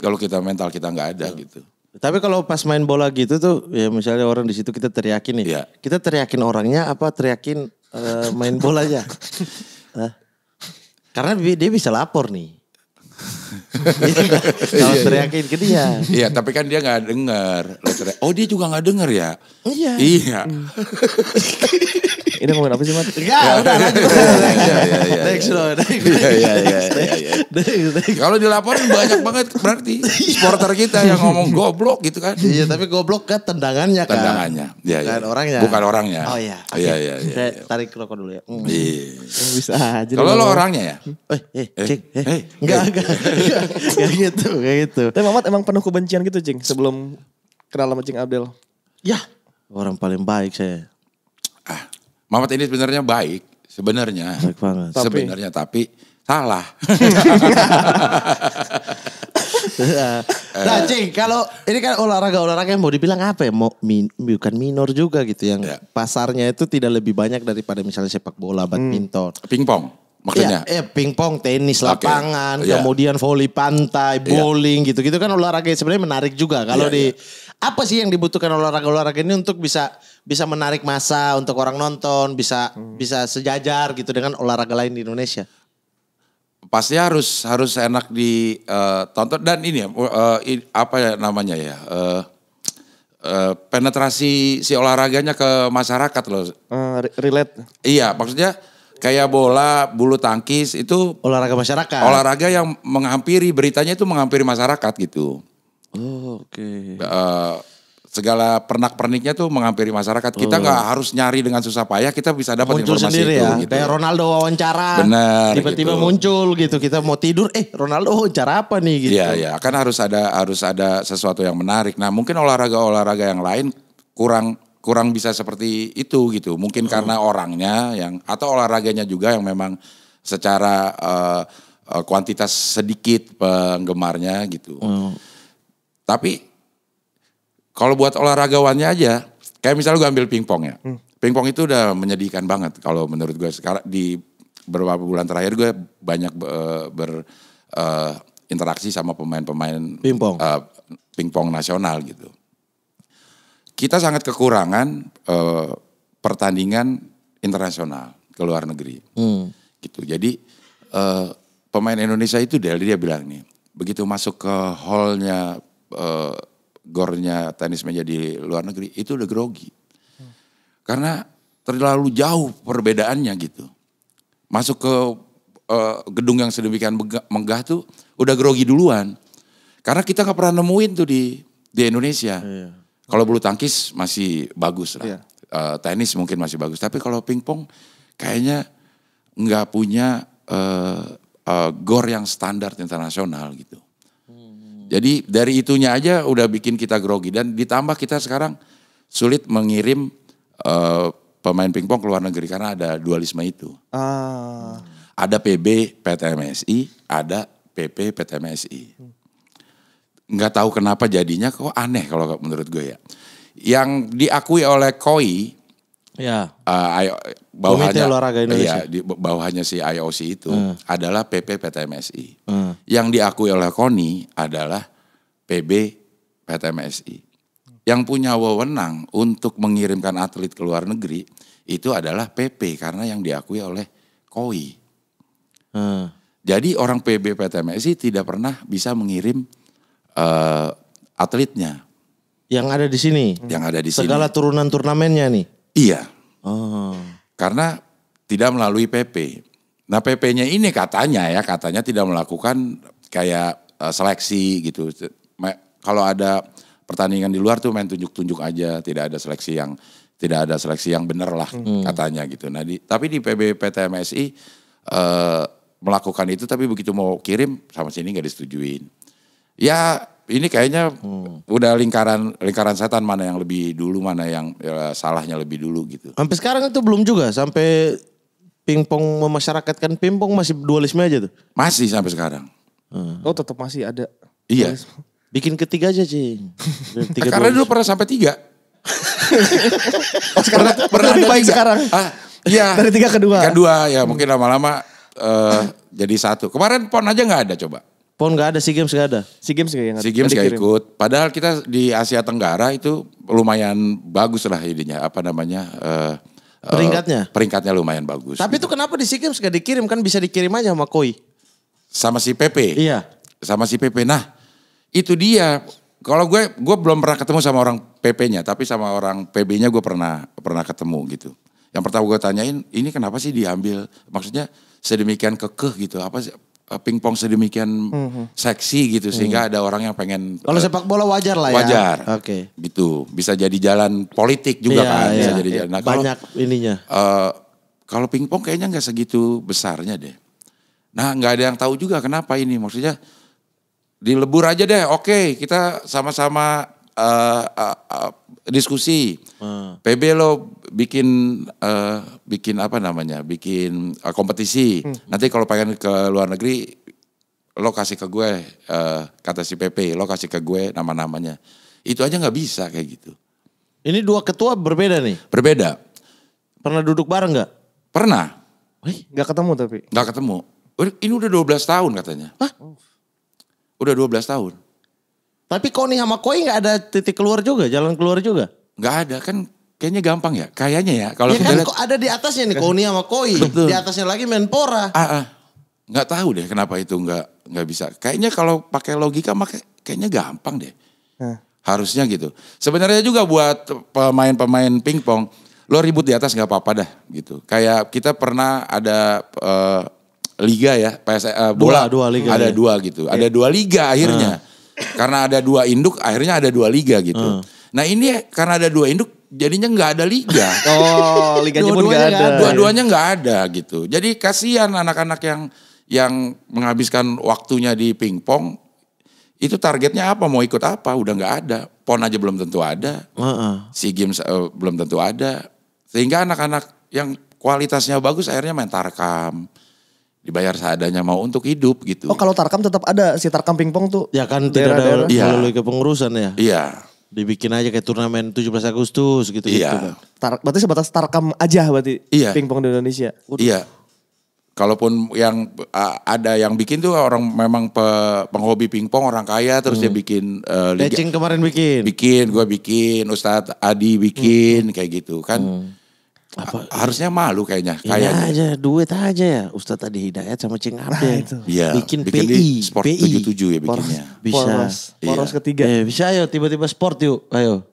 kalau kita mental kita nggak ada gitu. Tapi kalau pas main bola gitu tuh ya misalnya orang di situ kita teriakin nih, kita teriakin orangnya apa teriakin main bolanya? Karena dia bisa lapor nih. Kalau teriakin ke dia. Iya, tapi kan dia nggak dengar. Oh dia juga nggak dengar ya? Iya. Ini ngomongin apa sih, Mat? Enggak, udah lanjut. Next. Kalau dilaporin banyak banget berarti supporter kita yang ngomong goblok gitu kan. Iya, tapi goblok kan tendangannya kan. Tendangannya. Bukan orangnya. Bukan orangnya. Oh iya. Iya. Saya tarik rokok dulu ya. Iya. Bisa aja. Kalau lo orangnya ya? Cik. Enggak gitu. Tapi Mamat emang penuh kebencian gitu, Cing, sebelum kenal sama Cing Abdel. Ya, orang paling baik saya. Mamat ini sebenarnya baik, sebenarnya. Baik banget. Sebenarnya tapi salah. Nah Cing, kalau ini kan olahraga yang mau dibilang apa ya? Bukan minor juga gitu yang pasarnya itu tidak lebih banyak daripada misalnya sepak bola, badminton. Pingpong maksudnya? Iya, pingpong, tenis lapangan, kemudian voli pantai, bowling gitu-gitu kan olahraga yang sebenarnya menarik juga. Kalau apa sih yang dibutuhkan olahraga ini untuk bisa menarik massa untuk orang nonton, bisa sejajar gitu dengan olahraga lain di Indonesia? Pasti harus enak ditonton dan ini ya apa ya namanya ya penetrasi si olahraganya ke masyarakat loh. Relate. Iya, maksudnya kayak bola, bulu tangkis itu Olahraga masyarakat. olahraga yang menghampiri beritanya itu menghampiri masyarakat gitu. Oh, oke. Segala pernak-perniknya tuh menghampiri masyarakat. Kita nggak harus nyari dengan susah payah, kita bisa dapat Muncul informasi sendiri itu. ya. Gitu. Kayak Ronaldo wawancara. Benar. Tiba-tiba gitu. muncul gitu. Kita mau tidur, Ronaldo wawancara apa nih gitu. Iya, kan harus ada sesuatu yang menarik. Nah, mungkin olahraga yang lain kurang kurang bisa seperti itu gitu. Mungkin karena orangnya atau olahraganya juga yang memang secara kuantitas sedikit penggemarnya gitu. Tapi kalau buat olahragawannya aja, kayak misalnya gue ambil pingpong ya. Pingpong itu udah menyedihkan banget kalau menurut gue. Sekarang di beberapa bulan terakhir gue banyak berinteraksi sama pemain-pemain pingpong nasional gitu. Kita sangat kekurangan pertandingan internasional ke luar negeri. Gitu. Jadi pemain Indonesia itu dia bilang nih, begitu masuk ke hallnya gornya tenis meja di luar negeri itu udah grogi. Karena terlalu jauh perbedaannya gitu. Masuk ke gedung yang sedemikian megah tuh udah grogi duluan. Karena kita gak pernah nemuin tuh di Indonesia. Kalau bulu tangkis masih bagus lah. Tenis mungkin masih bagus. Tapi kalau pingpong kayaknya nggak punya gor yang standar internasional gitu. Jadi dari itunya aja udah bikin kita grogi. Dan ditambah kita sekarang sulit mengirim pemain pingpong ke luar negeri karena ada dualisme itu. Ada PB PTMSI, ada PP PTMSI. Nggak tahu kenapa jadinya kok aneh kalau menurut gue ya. Yang diakui oleh KOI, Komite Olahraga Indonesia. Di bawahnya si IOC itu adalah PP PTMSI. Yang diakui oleh KONI adalah PB PTMSI. Yang punya wewenang untuk mengirimkan atlet ke luar negeri itu adalah PP karena yang diakui oleh KOI. Jadi orang PB PTMSI tidak pernah bisa mengirim atletnya. Yang ada di sini. Yang ada di sini. Segala turunan turnamennya nih. Iya. Karena tidak melalui PP. Nah PP-nya ini katanya tidak melakukan kayak seleksi gitu. Kalau ada pertandingan di luar tuh main tunjuk-tunjuk aja, tidak ada seleksi yang benar lah katanya gitu. Nah tapi di PB PTMSI melakukan itu, tapi begitu mau kirim sama sini nggak disetujuin. Ya ini kayaknya udah lingkaran setan, mana yang lebih dulu, mana yang salahnya lebih dulu gitu. Sampai sekarang itu belum juga, sampai pingpong memasyarakatkan pingpong masih dualisme aja tuh? Masih sampai sekarang. Oh tetap masih ada. Iya. Bikin ketiga aja Cing. Karena dulu pernah sampai 3. Sekarang pernah lebih baik 3. sekarang. Iya. Dari 3 ke 2. Kedua ya mungkin lama-lama jadi 1. Kemarin PON aja nggak ada coba. PON nggak ada, SEA Games nggak ada. SEA Games nggak ikut. Padahal kita di Asia Tenggara itu lumayan bagus lah ininya, apa namanya? Peringkatnya lumayan bagus. Tapi itu kenapa di SEA Games nggak dikirim, kan bisa dikirim aja sama KOI? Sama si PP. Iya. Sama si PP. Nah itu dia. Kalau gue belum pernah ketemu sama orang PP-nya, tapi sama orang PB-nya gue pernah ketemu gitu. Yang pertama gue tanyain, ini kenapa sih diambil? Maksudnya sedemikian kekeh gitu, apa sih? Pingpong sedemikian seksi gitu sehingga ada orang yang pengen. Kalau sepak bola wajar lah ya. Wajar. Oke. Gitu. Bisa jadi jalan politik juga kan. Bisa jadi jalan. Nah, banyak ininya. Kalau pingpong kayaknya nggak segitu besarnya deh. Nah nggak ada yang tahu juga kenapa ini. Maksudnya dilebur aja deh. Oke, kita sama-sama diskusi. PB lo bikin apa namanya? Bikin kompetisi. Nanti kalau pengen ke luar negeri lo kasih ke gue kata si PP, lo kasih ke gue nama-namanya. Itu aja nggak bisa kayak gitu. Ini 2 ketua berbeda nih? Berbeda. Pernah duduk bareng nggak? Pernah. Nggak ketemu tapi? Nggak ketemu. Ini udah 12 tahun katanya. Hah? Udah 12 tahun. Tapi KONI sama KOI nggak ada titik keluar juga, jalan keluar juga? Nggak ada, kan kayaknya gampang ya. Kayaknya ya. Kalau ya kan lihat, ada di atasnya nih KONI sama KOI. Betul. Di atasnya lagi Menpora. Nggak tahu deh kenapa itu nggak bisa. Kayaknya kalau pakai logika kayaknya gampang deh. Harusnya gitu. Sebenarnya juga buat pemain-pemain pingpong, lo ribut di atas nggak apa-apa dah gitu. Kayak kita pernah ada liga ya, bola. Dua liga. Ada 2 gitu. Ada 2 liga akhirnya. Karena ada 2 induk, akhirnya ada 2 liga gitu. Nah ini karena ada 2 induk, jadinya nggak ada liga. Oh, liganya pun nggak ada. Dua-duanya nggak ada gitu. Jadi kasihan anak-anak yang menghabiskan waktunya di pingpong. Itu targetnya apa? Mau ikut apa? Udah nggak ada. PON aja belum tentu ada. SEA Games belum tentu ada. Sehingga anak-anak yang kualitasnya bagus akhirnya main tarkam. Dibayar seadanya mau untuk hidup gitu. Oh kalau tarkam tetap ada, si tarkam pingpong tuh. Ya kan tidak ada melalui kepengurusan ya. Iya. Dibikin aja kayak turnamen 17 Agustus gitu. Iya. Berarti sebatas tarkam aja berarti pingpong di Indonesia. Iya. Kalaupun yang ada yang bikin tuh orang memang penghobi pingpong, orang kaya terus dia bikin liga. Lecing kemarin bikin. Gue bikin, Ustadz Adi bikin kayak gitu kan. Harusnya malu kayaknya. Kayaknya aja, duit aja ya. Ustadz Adi Hidayat sama Cing Abdel. Iya. Bikin PI. Di Sport 77 ya bikinnya. Bisa. Poros ketiga. Bisa ayo tiba-tiba sport yuk. Ayo.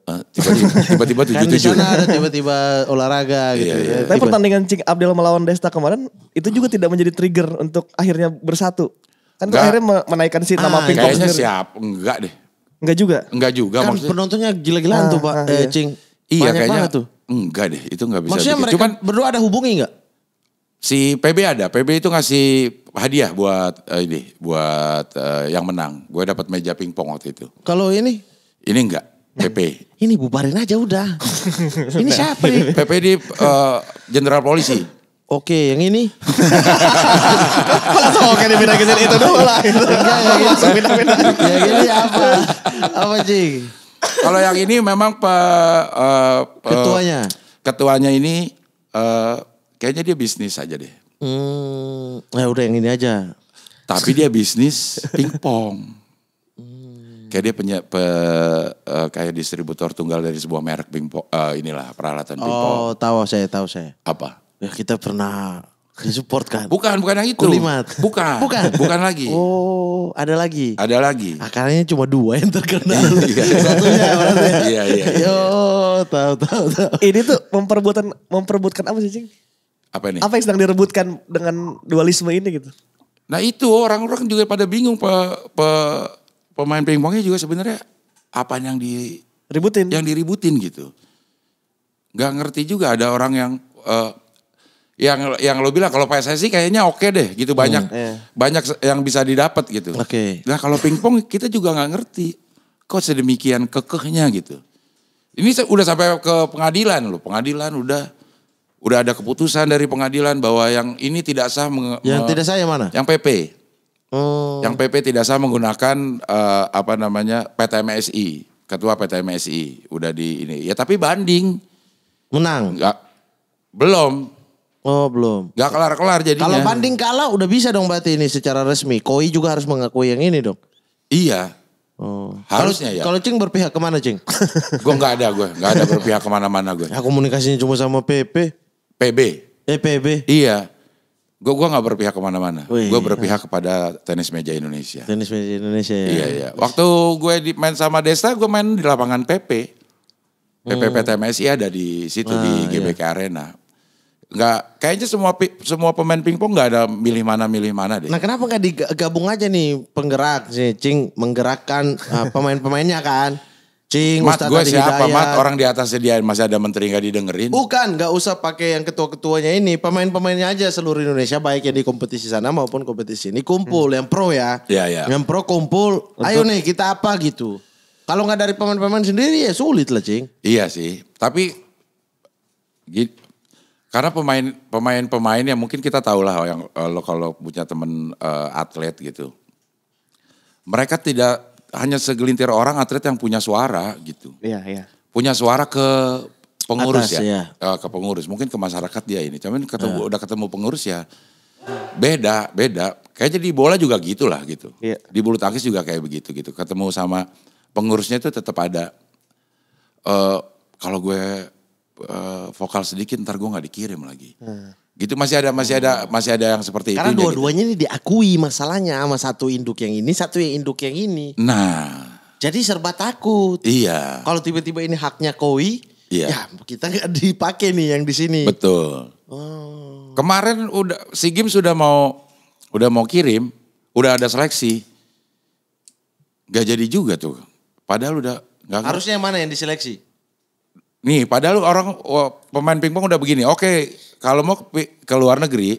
Tiba-tiba 77. Kan di sana ada tiba-tiba olahraga gitu. Iya. Tapi pertandingan Cing Abdel melawan Desta kemarin itu juga tidak menjadi trigger untuk akhirnya bersatu. Kan akhirnya menaikkan si nama pingpong kayaknya sendiri. siap. Enggak deh. Enggak juga. Kan maksudnya. penontonnya gila-gilaan tuh Pak Cing. Iya banyak kayaknya. tuh. Enggak deh, itu enggak bisa. Maksudnya bikin. mereka Cuman berdua ada hubungi enggak? si PB ada. PB itu ngasih hadiah buat buat yang menang. Gue dapat meja pingpong waktu itu. Kalau ini? Ini enggak. PP. Ini bubarin aja udah. Ini siapa nih? PP di Jenderal Polisi. Oke, yang ini? Langsung oke dipindah-pindah itu dulu lah. Langsung pindah-pindah. Yang ini apa? Apa Cing? Kalau yang ini memang ketuanya ini kayaknya dia bisnis aja deh. Ya udah yang ini aja. Tapi dia bisnis pingpong. Kayak dia kayak distributor tunggal dari sebuah merek pingpong. Inilah peralatan pingpong. Oh tahu saya. Apa? Ya kita pernah support kan? Bukan yang itu. Kulimat. Bukan lagi. Oh, ada lagi. Ada lagi. Akarnya cuma 2 yang terkenal. Satunya berarti. Iya. Yo, tahu. Ini tuh memperebutkan apa sih, Cing? Apa ini? Apa yang sedang direbutkan dengan dualisme ini gitu? Nah itu orang-orang juga pada bingung pemain pingpongnya juga sebenarnya apa yang diributin gitu. Gak ngerti juga ada orang yang lo bilang kalau PSSI kayaknya oke deh gitu banyak yang bisa didapat gitu. Oke. Nah kalau pingpong kita juga nggak ngerti kok sedemikian kekehnya gitu. Ini udah sampai ke pengadilan loh. Pengadilan udah ada keputusan dari pengadilan bahwa yang ini tidak sah. Yang tidak sah yang mana? Yang PP. Yang PP tidak sah menggunakan PTMSI. Ketua PTMSI udah di ini. Ya tapi banding. Menang? Belum. Oh belum. Gak kelar-kelar jadinya. Kalau banding kalah udah bisa dong berarti ini secara resmi. KOI juga harus mengakui yang ini dong. Iya. Oh. Harusnya ya. Kalau Cing berpihak kemana Cing? Gue gak ada berpihak kemana-mana gue. Ya komunikasinya cuma sama PP. PB. PB. Iya. Gue gak berpihak kemana-mana. Gue berpihak kepada tenis meja Indonesia. Tenis meja Indonesia ya. Iya. Waktu gue main sama Desta gue main di lapangan PP. PTMSI ada di situ di GBK Arena. Nggak, kayaknya semua pemain pingpong nggak ada milih mana deh. Nah kenapa nggak digabung aja nih penggerak sih Cing menggerakkan pemain-pemainnya kan? Cing, Mat, gue siapa Hidayat. Mat? Orang di atasnya dia masih ada menteri nggak didengerin. Bukan, nggak usah pakai yang ketua-ketuanya ini. Pemain-pemainnya aja seluruh Indonesia baik yang di kompetisi sana maupun kompetisi ini kumpul. Yang pro ya. Iya. Yang pro kumpul. Ayo nih kita apa gitu. Kalau nggak dari pemain-pemain sendiri ya sulit lah Cing. Iya sih. Tapi karena pemain yang mungkin kita tahu lah yang lo kalau punya temen atlet gitu. Mereka tidak hanya segelintir orang atlet yang punya suara gitu. Iya. Punya suara ke pengurus Atas, ya. Ke pengurus. Mungkin ke masyarakat dia ini. Cuman udah ketemu pengurus ya. Beda. Kayaknya di bola juga gitulah gitu. Iya. Di bulu tangkis juga kayak begitu gitu. Ketemu sama pengurusnya itu tetap ada. Kalau gue vokal sedikit ntar gue nggak dikirim lagi. Gitu masih ada yang seperti itu. Karena dua-duanya ini diakui masalahnya sama satu induk yang ini, satu yang induk yang ini. Nah. Jadi serba takut. Iya. Kalau tiba-tiba ini haknya KOI, iya. ya kita nggak dipakai nih yang di sini. Betul. Kemarin SEA Games sudah mau kirim, udah ada seleksi. Gak jadi juga tuh. Padahal udah nggak. Harusnya yang mana yang diseleksi? Nih, padahal pemain pingpong udah begini. Oke, kalau mau ke luar negeri,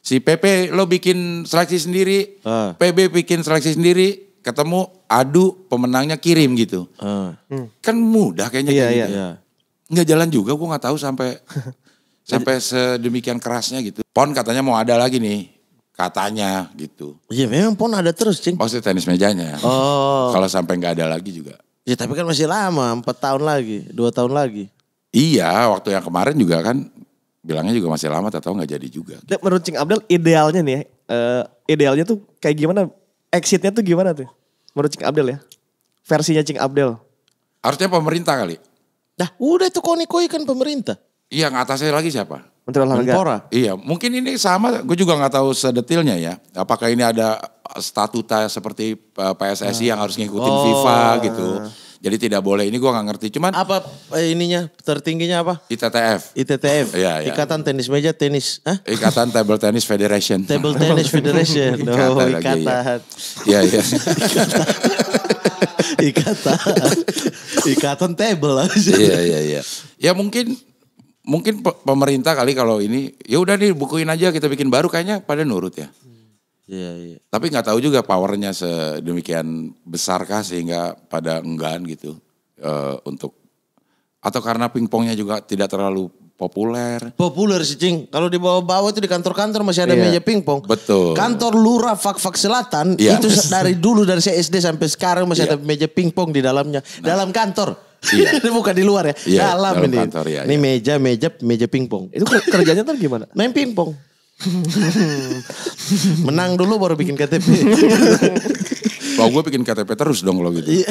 si PP lo bikin seleksi sendiri, PB bikin seleksi sendiri, ketemu adu pemenangnya kirim gitu. Kan mudah kayaknya Iya, kayak iya. gitu. Nggak jalan juga, gue nggak tahu sampai sedemikian kerasnya gitu. PON katanya mau ada lagi nih, katanya gitu. Iya memang PON ada terus Cing. Maksudnya tenis mejanya. Oh. Kalau sampai nggak ada lagi juga. Ya tapi kan masih lama, 4 tahun lagi, 2 tahun lagi. Iya, waktu yang kemarin juga kan bilangnya juga masih lama, tahu nggak jadi juga. Menurut Cing Abdel idealnya nih ya, idealnya tuh kayak gimana? Exitnya tuh gimana tuh? Menurut Cing Abdel ya? Versinya Cing Abdel. Harusnya pemerintah kali. Nah udah itu koni-koi kan pemerintah. Iya, ngatasnya lagi siapa? Menteri Olahraga. Menpora. Iya, mungkin ini sama, gue juga nggak tahu sedetilnya ya. Apakah ini ada statuta seperti PSSI yang harus ngikutin FIFA gitu. Jadi tidak boleh, ini gue nggak ngerti. Cuman Apa ininya tertingginya apa? ITTF, ITTF. Iya, iya. Ikatan Tenis Meja Tenis. Hah? Ikatan Table Tennis Federation. Table Tennis Federation. Oh, Ikatan lagi, ikatan. Iya, iya. Ikatan. Ikatan table aja. Iya, iya, iya. Ya mungkin pemerintah kali kalau ini, ya udah nih bukuin aja kita bikin baru, kayaknya pada nurut ya. Iya, iya. Tapi nggak tahu juga powernya sedemikian besarkah sehingga pada enggan gitu untuk, atau karena pingpongnya juga tidak terlalu populer. Populer sih Cing. Kalau di bawah-bawah itu di kantor-kantor masih ada meja pingpong. Betul. Kantor Lurah Fak Selatan Iya. itu dari dulu dari saya SD sampai sekarang masih Iya. ada meja pingpong di dalamnya. Dalam kantor. Iya. Ini bukan di luar ya. Iya, dalam dalam ini. kantor, iya, Ini iya. meja pingpong. Itu kerjanya tuh gimana? Main pingpong. Menang dulu baru bikin KTP. Kalau gue bikin KTP terus dong kalau gitu. Iya.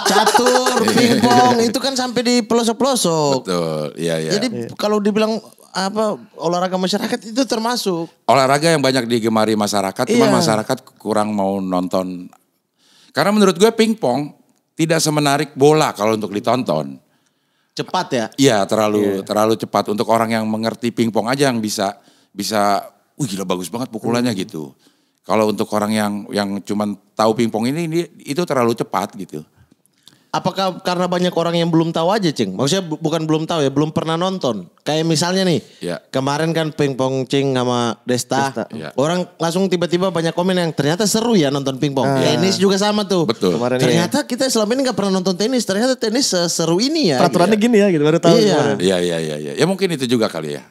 Catur, pingpong itu kan sampai di pelosok-pelosok. Betul, iya, iya. Jadi kalau dibilang apa olahraga masyarakat itu termasuk. Olahraga yang banyak digemari masyarakat, cuma Iya. masyarakat kurang mau nonton. Karena menurut gue pingpong tidak semenarik bola kalau untuk ditonton. Cepat ya. Iya, terlalu cepat untuk orang yang mengerti pingpong aja yang bisa, wih gila bagus banget pukulannya gitu. Kalau untuk orang yang cuman tahu pingpong ini itu terlalu cepat gitu. Apakah karena banyak orang yang belum tahu aja, Cing? Maksudnya bukan belum tahu ya, belum pernah nonton. Kayak misalnya nih, Ya. kemarin kan pingpong Cing sama Desta. Ya. Orang langsung tiba-tiba banyak komen yang ternyata seru ya nonton pingpong. Tenis juga sama tuh. Betul. Kemarin Ternyata kita selama ini gak pernah nonton tenis. Ternyata tenis seru ini ya. Peraturannya gini ya gitu, baru tahu. Iya. kemarin. Iya. Ya mungkin itu juga kali ya.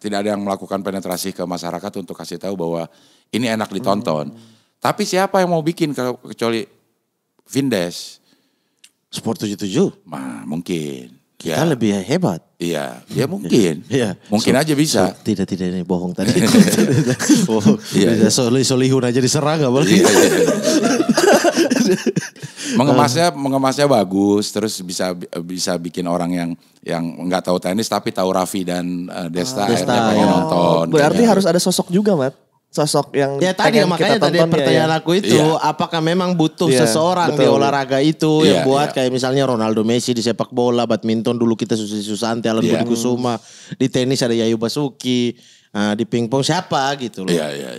Tidak ada yang melakukan penetrasi ke masyarakat untuk kasih tahu bahwa ini enak ditonton. Tapi siapa yang mau bikin kalau kecuali Vindes? Sport 77. Mah mungkin. Kita lebih hebat. Iya, ya mungkin. Iya. Mungkin aja bisa. Tidak ini bohong tadi. Iya. Solihun aja diserang gak boleh. Iya. mengemasnya bagus, terus bisa bikin orang yang nggak tahu tenis tapi tahu Raffi dan Desta akhirnya pengen nonton. Berarti Kayaknya. harus ada sosok juga, Mat. Sosok yang Ya tadi pengen makanya kita tadi tonton, pertanyaan ya. aku itu Iya. apakah memang butuh Iya, seseorang di betul. olahraga itu Iya, yang buat iya. kayak misalnya Ronaldo Messi di sepak bola, badminton dulu kita Susi Susanti, Alan Iya. Budi Kusuma, di tenis ada Yayu Basuki, di pingpong siapa gitu loh. Iya.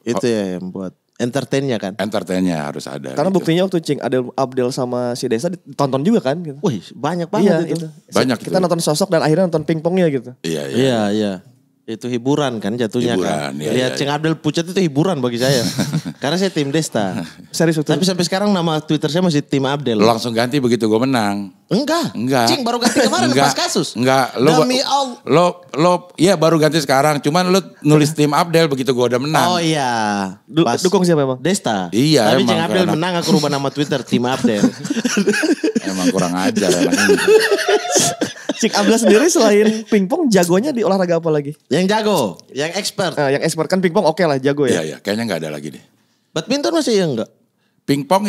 Itu ya yang buat entertainnya kan. Entertainnya harus ada. Karena gitu. buktinya waktu Cing Abdel sama si Desa ditonton juga kan gitu. Wih banyak Iya banget itu. Banyak Kita itu. nonton sosok dan akhirnya nonton pingpongnya gitu. Iya. Iya. Itu hiburan kan jatuhnya Hiburan, kan. iya, Lihat iya, Cing Abdel pucat itu hiburan bagi saya. Karena saya tim Desta. Serius betul. Tapi sampai sekarang nama Twitter saya masih tim Abdel. Lo langsung ganti begitu gue menang. Enggak. Enggak. Cing baru ganti kemarin pas kasus. Enggak. Demi Allah. Lo iya baru ganti sekarang. Cuman lo nulis tim Abdel begitu gue udah menang. Oh iya. Pas Dukung siapa emang? Desta. Iya, Tapi emang, Cing Abdel karena- menang aku rubah nama Twitter tim Abdel. Emang kurang ajar anak ini. Cing Abdel sendiri selain pingpong jagonya di olahraga apa lagi? Yang jago, yang expert. Yang expert kan pingpong oke lah jago ya. Iya. Kayaknya nggak ada lagi deh. Badminton masih ya enggak? Pingpong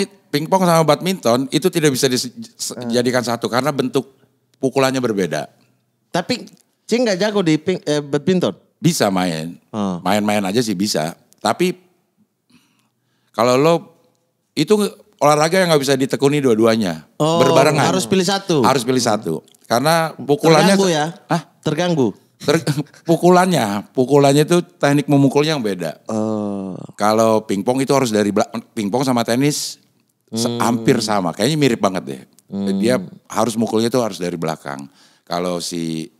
sama badminton itu tidak bisa dijadikan satu karena bentuk pukulannya berbeda. Tapi Cing nggak jago di badminton. Bisa main. Oh. Main-main aja sih bisa. Tapi kalau lo itu olahraga yang nggak bisa ditekuni dua-duanya. Oh, Berbarengan. harus pilih satu. Harus pilih satu. Karena pukulannya Terganggu ya? Hah? Terganggu. Pukulannya itu teknik memukulnya yang beda. Oh. Kalau pingpong itu harus dari pingpong sama tenis hampir sama. Kayaknya mirip banget deh. Dia harus mukulnya itu harus dari belakang. Kalau si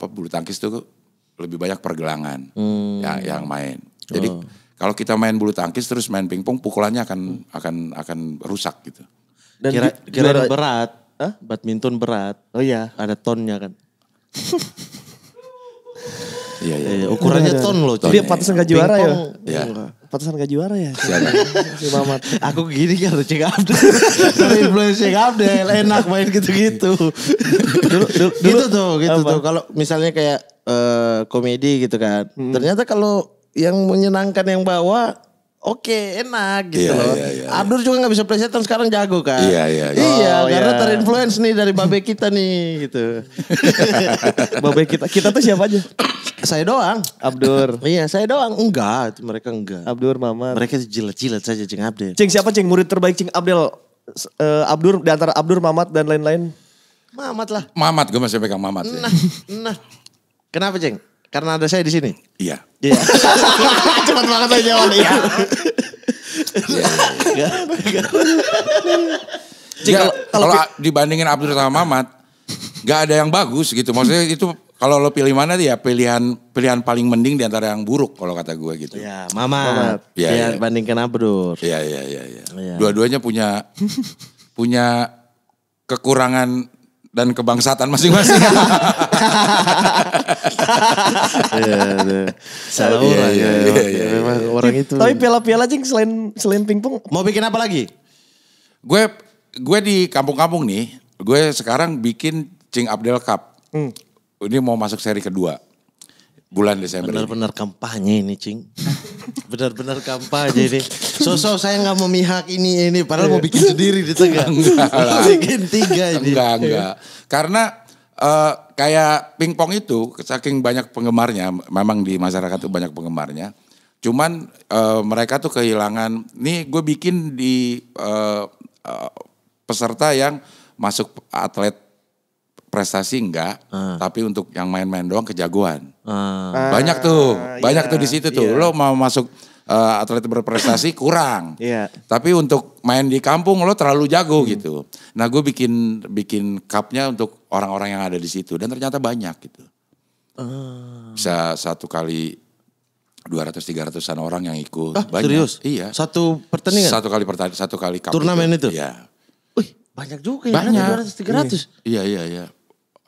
bulu tangkis itu lebih banyak pergelangan yang main. Jadi Kalau kita main bulu tangkis terus main pingpong, pukulannya akan rusak gitu. Dan kira berat. Hah? Badminton berat. Oh iya. Ada tonnya kan. Iya. Ukurannya ton loh. Dia pantesan gak juara ya? Iya. Pantesan gak juara ya? Siapa? Si Mamat. Aku gini kan Cing Abdel. Influence Cing Abdel. Enak main gitu-gitu. Gitu tuh. Kalau misalnya kayak komedi gitu kan. Ternyata kalau yang menyenangkan yang bawa... Oke, enak gitu loh. Iya. Abdur juga gak bisa plesetan sekarang jago kan. Iya. Karena terinfluence nih dari babe kita nih gitu. Babe kita tuh siapa aja? Saya doang. Abdur. Iya, saya doang. Enggak, mereka enggak. Abdur, Mamat. Mereka jilat-jilat saja Cing Abdel. Cing siapa Cing murid terbaik Cing Abdel? Abdur di antara Abdur, Mamat dan lain-lain. Mamat lah. Mamat, gue masih pegang Mamat. Nah. Kenapa Cing? Karena ada saya di sini. Iya. Cepat banget aja jawab iya. Kalau dibandingin Abdur sama Mamat, gak ada yang bagus gitu. Maksudnya itu kalau lo pilih mana dia pilihan paling mending di antara yang buruk kalau kata gue gitu. Ya, Mamat. Iya. Bandingkan Abdur. Iya. Dua-duanya punya kekurangan dan kebangsaan masing-masing. Salah orang ya. Memang orang itu. Tapi piala-piala Cing selain pingpong. Mau bikin apa lagi? Gue di kampung-kampung nih, gue sekarang bikin Cing Abdel Cup. Ini mau masuk seri kedua. Bulan Desember. Benar-benar kampanye ini Cing. Benar-benar kampanye ini. Sosok saya gak memihak ini. Padahal mau bikin sendiri di tengah. Bikin 3 ini. Enggak. Karena kayak pingpong itu saking banyak penggemarnya. Memang di masyarakat tuh banyak penggemarnya. Cuman mereka tuh kehilangan. Nih gue bikin di peserta yang masuk atlet prestasi enggak, tapi untuk yang main-main doang kejagoan. Banyak tuh di situ tuh. Lo mau masuk atlet berprestasi kurang. Tapi untuk main di kampung lo terlalu jago gitu. Nah, gue bikin cupnya untuk orang-orang yang ada di situ dan ternyata banyak gitu. Bisa 1 kali 200-300an orang yang ikut. Banyak. Serius? Iya. Satu pertandingan? 1 kali cup. Turnamen itu? Iya. Wih, banyak juga ya. Banyak. 200-300. Iya.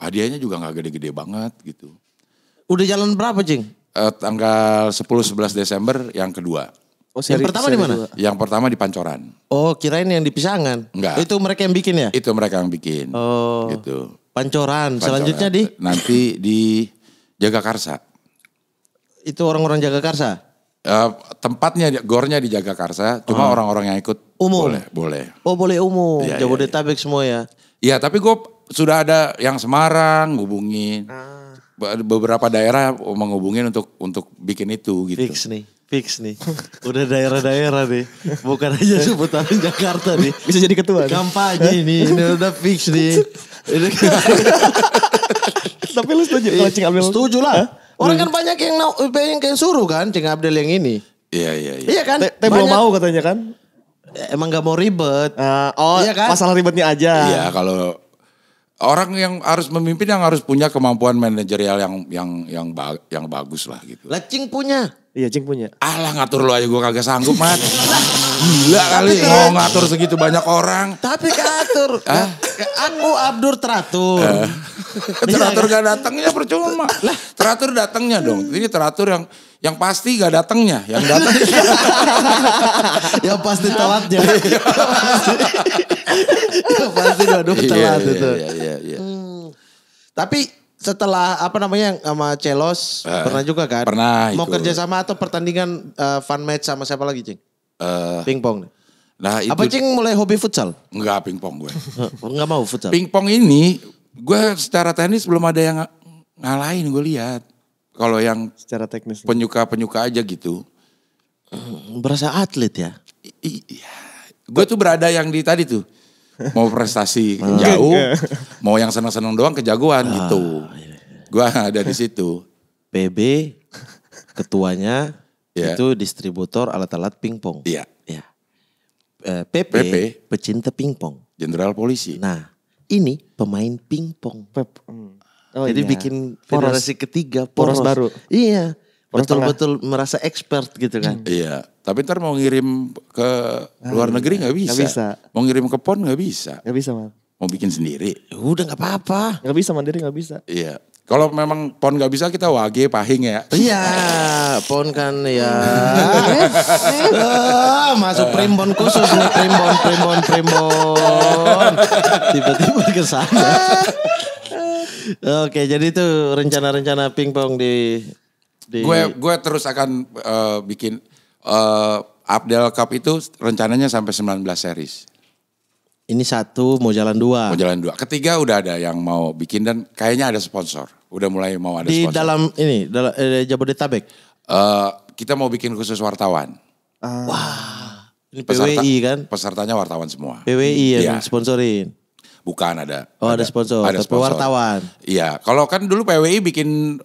Hadiahnya juga gak gede-gede banget gitu. Udah jalan berapa Cing? Tanggal 10-11 Desember yang kedua. Yang pertama di mana? Yang pertama di Pancoran. Oh, kirain yang di Pisangan. Enggak. Itu mereka yang bikin ya? Itu mereka yang bikin. Oh. Gitu. Pancoran. Selanjutnya nanti di Jagakarsa. Itu orang-orang Jagakarsa? Tempatnya, gornya di Jagakarsa. Cuma orang-orang yang ikut umum? Boleh. Oh, boleh umum. Iya, Jabodetabek semua ya? Iya, tapi gue sudah ada yang Semarang hubungin. Beberapa daerah menghubungin untuk bikin itu gitu. Fix nih. Udah daerah-daerah nih. Bukan aja seputaran Jakarta nih. Bisa jadi ketua. Kampanye nih. Ini udah fix nih. Tapi lu setuju kalau Cing Abdel? Setuju lah. Orang kan banyak yang suruh kan Cing Abdel yang ini. Iya. Iya kan? Tapi belum mau katanya kan? Emang gak mau ribet. Iya kan? Masalah ribetnya aja. Iya, kalau orang yang harus memimpin yang harus punya kemampuan manajerial yang bagus lah gitu. Lah Cing punya. Iya Cing punya. Alah ngatur lu aja gue kagak sanggup Mat. Gila kali mau ngatur segitu banyak orang. Tapi keatur. Aku Abdur teratur. Teratur gak datangnya percuma. Lah teratur datangnya dong. Ini teratur yang pasti gak datangnya. Yang datang. Yang pasti telatnya. Yang pasti dua-dua telat itu. Iya. Tapi setelah sama Celos pernah juga kan? Pernah. Mau kerja sama atau pertandingan fun match sama siapa lagi Cing? Pingpong. Nah, itu, apa Cing mulai hobi futsal? Enggak, pingpong gue. Enggak mau futsal. Pingpong ini gue secara teknis belum ada yang ngalahin gue lihat. Kalau yang secara teknis penyuka aja gitu. Berasa atlet ya? Iya. Gue tuh berada yang di tadi tuh. Mau prestasi jauh, mau yang senang-senang doang kejagoan gitu. Gue ada di situ. PB ketuanya itu distributor alat-alat pingpong. Iya. PP pecinta pingpong. Jenderal polisi. Nah, ini pemain pingpong. Oh, jadi bikin federasi ketiga poros baru. Iya. betul-betul merasa expert gitu kan. Iya, tapi ntar mau ngirim ke luar negeri nggak bisa. Nggak bisa. Mau ngirim ke PON nggak bisa. Gak bisa, Man. Mau bikin sendiri. Ya udah nggak apa-apa. Gak bisa, mandiri gak bisa. Iya. Kalau memang PON nggak bisa kita wage pahing ya. Iya, pon kan ya. Masuk primbon khusus nih, primbon. Tiba-tiba ke sana. Oke, jadi itu rencana-rencana pingpong di Gue terus akan bikin Abdel Cup itu rencananya sampai 19 series. Ini satu mau jalan dua. Mau jalan 2. Ketiga udah ada yang mau bikin dan kayaknya ada sponsor. Udah mulai mau ada Di sponsor. dalam Jabodetabek. Kita mau bikin khusus wartawan. Ini PWI kan? Pesertanya wartawan semua. PWI yang Iya. sponsorin. Bukan ada. Oh ada sponsor, Ada tapi sponsor. wartawan. Iya, kalau kan dulu PWI bikin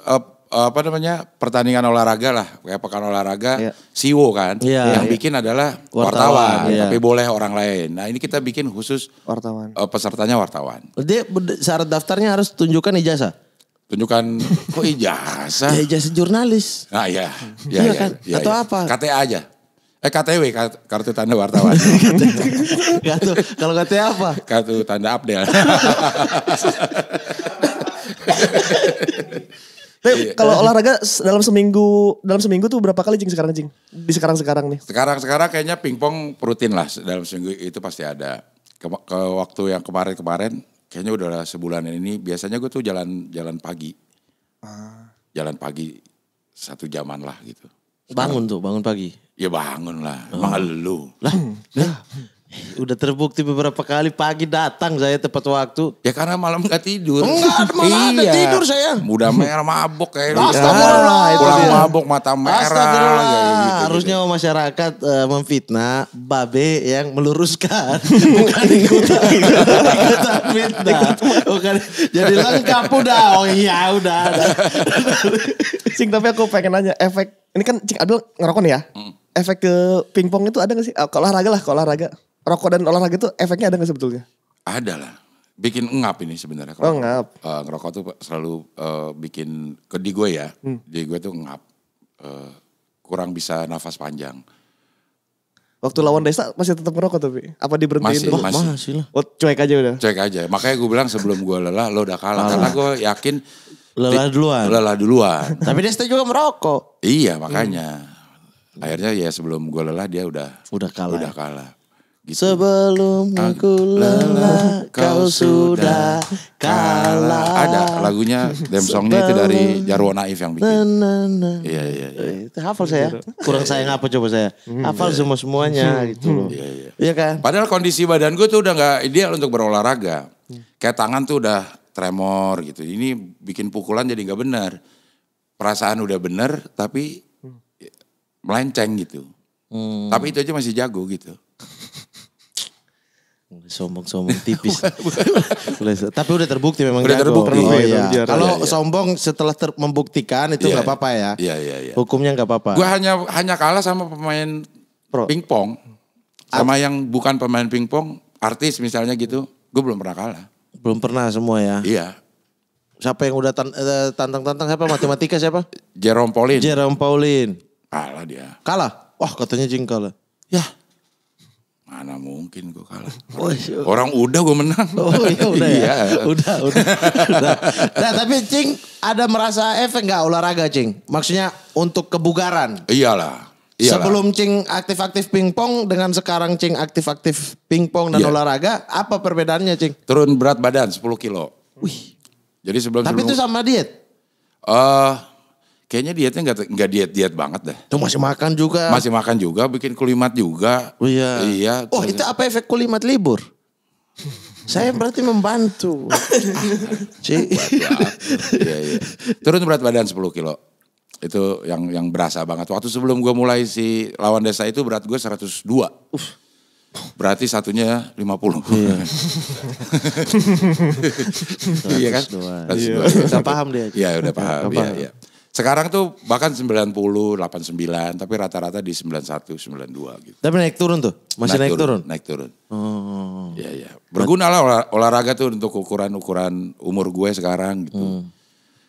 pertandingan olahraga lah, kayak pekan olahraga, Iya. Siwo kan. Iya. Yang bikin adalah Wartawan, wartawan, iya. tapi boleh orang lain. Nah ini kita bikin khusus Wartawan. pesertanya wartawan. Dia syarat daftarnya harus tunjukkan ijazah. Tunjukkan kok ijazah. Ya ijazah jurnalis. Nah iya. Iya kan? Atau apa? KTA aja. KTW, kartu tanda wartawan. Kalau katanya apa? Kartu tanda Abdel. Tapi kalau olahraga dalam seminggu tuh berapa kali Cing sekarang Cing? Di sekarang nih. Sekarang kayaknya pingpong rutin lah dalam seminggu itu pasti ada. Ke waktu yang kemarin kayaknya udah sebulan ini biasanya gue tuh jalan pagi. Jalan pagi 1 jaman lah gitu. Bangun pagi. Ya bangun lah, emang lu. Lah, udah terbukti beberapa kali pagi datang saya tepat waktu. Ya karena malam gak tidur. Enggak, malah ada tidur saya. Mudah merah mabok kayak Astagfirullah, itu pulang dia. mabok mata merah. Astagfirullah. kayak gitu. Harusnya masyarakat memfitnah babe yang meluruskan. Bukan ikutan fitnah. Bukan, jadi lengkap udah. Oh iya udah. Cing, tapi aku pengen nanya efek, ini kan Cing Abdul ngerokok nih ya. Efek ke pingpong itu ada gak sih? Ke olahraga. Rokok dan olahraga itu efeknya ada gak sebetulnya? Ada lah. Bikin ngap ini sebenarnya. Oh, ngap. Ngerokok tuh selalu bikin, di gue ya. Di gue tuh ngap. Kurang bisa nafas panjang. Waktu lawan Desa masih tetap ngerokok tapi? Apa diberhentiin dulu? Masih lah. Oh, cuek aja udah? Cuek aja. Makanya gue bilang sebelum gue lelah, lo udah kalah. Karena gue yakin. Lelah duluan. duluan. Tapi Desta juga merokok. Iya makanya. Akhirnya ya sebelum gue lelah dia udah kalah. Gitu. Sebelum aku lelah, kau sudah kalah. Ada lagunya, dem songnya itu dari Jarwo Naif yang bikin. Iya. Itu hafal saya. Kurang sayang apa coba saya. Hafal semuanya gitu loh. Iya. Iya kan? Padahal kondisi badan gue tuh udah gak ideal untuk berolahraga. Kayak tangan tuh udah tremor gitu. Ini bikin pukulan jadi gak benar. Perasaan udah benar tapi melenceng gitu. Tapi itu aja masih jago gitu. Sombong-sombong tipis. Tapi udah terbukti memang Udah jago. terbukti. Oh, iya. Iya. Kalau sombong setelah membuktikan itu nggak apa-apa ya. Iya. Hukumnya nggak apa-apa. Gue hanya kalah sama pemain pingpong. Sama yang bukan pemain pingpong, artis misalnya gitu. Gue belum pernah kalah. Belum pernah semua ya. Iya. Siapa yang udah tantang-tantang siapa? Matematika siapa? Jerome Pauline. Jerome Pauline. Kalah dia. Kalah? Wah katanya Jing kalah. Ya. Mana mungkin gue kalah. Oh, iya. Orang udah gue menang. Oh iya udah ya. Iya. Udah. Nah tapi Cing ada merasa efek nggak olahraga Cing? Maksudnya untuk kebugaran. Iyalah. Sebelum Cing aktif-aktif pingpong dengan sekarang Cing aktif-aktif pingpong dan Iya. olahraga, apa perbedaannya Cing? Turun berat badan 10 kilo. Wih. Jadi Tapi itu sama diet? Kayaknya dietnya nggak diet banget deh. Itu masih makan juga. Masih makan juga, bikin kulimat juga. Oh iya. Iya. Oh itu apa efek kulimat libur? Saya berarti membantu. Iya. Turun berat badan 10 kilo. Itu yang berasa banget. Waktu sebelum gue mulai si lawan Desa itu berat gue 102. Berarti satunya 50. Iya kan? 102. Udah paham dia. Iya udah paham. Iya. Sekarang tuh bahkan 90, 89, tapi rata-rata di 91, 92 gitu. Tapi naik turun tuh? Masih naik turun? Naik turun. Oh. Iya. Berguna lah olahraga tuh untuk ukuran umur gue sekarang gitu.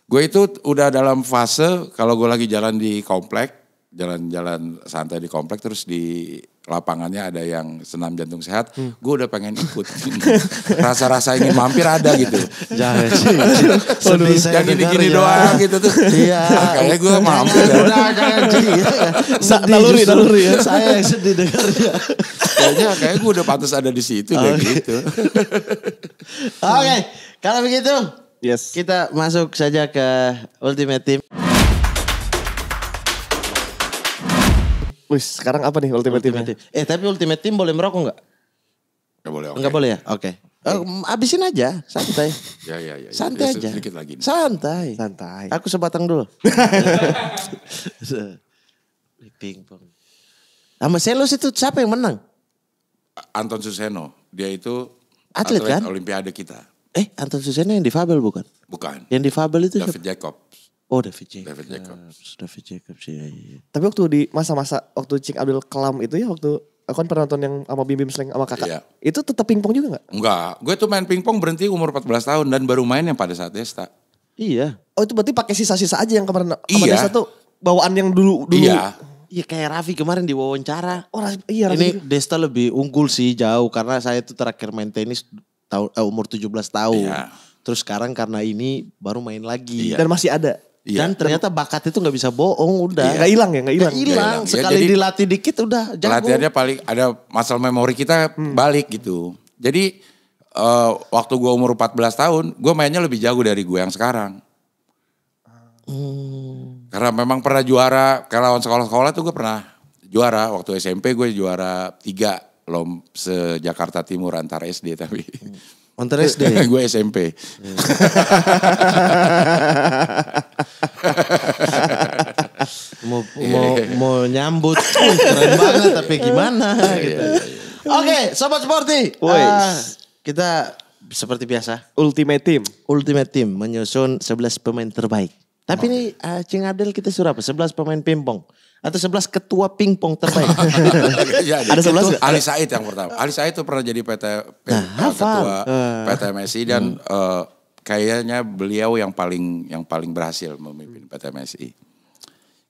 Gue itu udah dalam fase kalau gue lagi jalan di komplek, jalan-jalan santai di komplek, terus di lapangannya ada yang senam jantung sehat, gue udah pengen ikut. Rasa-rasa ingin mampir ada gitu. Jangan sih. Yang gini-gini doang gitu tuh. Iya. Kayaknya gue mampir. Jangan sih. Naluri ya. Saya yang sedih dengarnya. Kayaknya gue udah pantas ada di situ deh gitu. Oke, kalau begitu Yes. kita masuk saja ke Ultimate Team. Wih, sekarang apa nih Ultimate Team-nya? Tapi Ultimate Team boleh merokok nggak? Gak boleh. Enggak boleh ya? Oke. Abisin aja, santai. Ya. Santai aja. Sedikit lagi. Santai. Aku sebatang dulu. Pingpong. Sama Selos itu siapa yang menang? Anton Suseno, dia itu Atlet kan? Olimpiade kita. Anton Suseno yang difabel bukan? Bukan. Yang difabel itu David siapa? Jacobs. Oh, David Jacobs. David Jacobs. Iya. Tapi waktu di masa-masa waktu Cing Abdul kelam itu ya, waktu aku kan pernah nonton yang sama Bim Bim Sleng sama kakak. Iya. Itu tetap pingpong juga gak? Enggak, gue tuh main pingpong berhenti umur 14 tahun dan baru main yang pada saat Desta. Iya. Oh itu berarti pakai sisa-sisa aja yang kemarin. Iya. Desa tuh bawaan yang dulu. Iya. Iya kayak Raffi kemarin di wawancara. Oh iya. Ini Desta lebih unggul sih jauh karena saya tuh terakhir main tenis umur 17 tahun. Iya. Terus sekarang karena ini baru main lagi. Dan masih ada. Iya. Dan ternyata bakat itu gak bisa bohong udah. Gak hilang ya, gak hilang. Gak hilang. Ya, Sekali jadi dilatih dikit udah jago. Latihannya paling ada muscle memory kita balik gitu. Jadi waktu gue umur 14 tahun, gue mainnya lebih jago dari gue yang sekarang. Karena memang pernah juara, kalau lawan sekolah-sekolah tuh gue pernah juara. Waktu SMP gue juara 3 se-Jakarta Timur antar SD tapi. Antar SD? Gue SMP. mau nyambut. Keren banget tapi gimana gitu. Oke, Sobat Sporty. Kita seperti biasa. Ultimate Team Menyusun 11 pemain terbaik. Tapi ini Cing Abdel kita suruh apa? 11 pemain pingpong. Atau 11 ketua pingpong terbaik. Ada 11 Ali Said yang pertama. Ali Said itu pernah jadi ketua PTMSI dan kayaknya beliau yang paling berhasil memimpin PTMSI.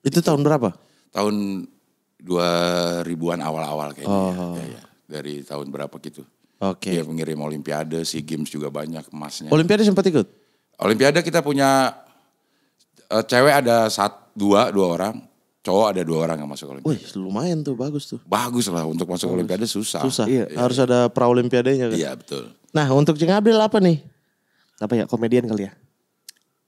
Itu tahun berapa? Tahun 2000-an awal-awal kayaknya. Ya. Dari tahun berapa gitu. Oke. Dia mengirim Olimpiade, SEA Games juga banyak emasnya. Olimpiade sempat ikut? Olimpiade kita punya cewek ada dua orang, cowok ada 2 orang yang masuk Olimpiade. Wih lumayan tuh, bagus tuh. Bagus lah untuk masuk Olimpiade susah. Iya, harus ada pra-olimpiadenya kan. Iya betul. Nah untuk Cing Abdel apa nih? Apa ya, komedian kali ya?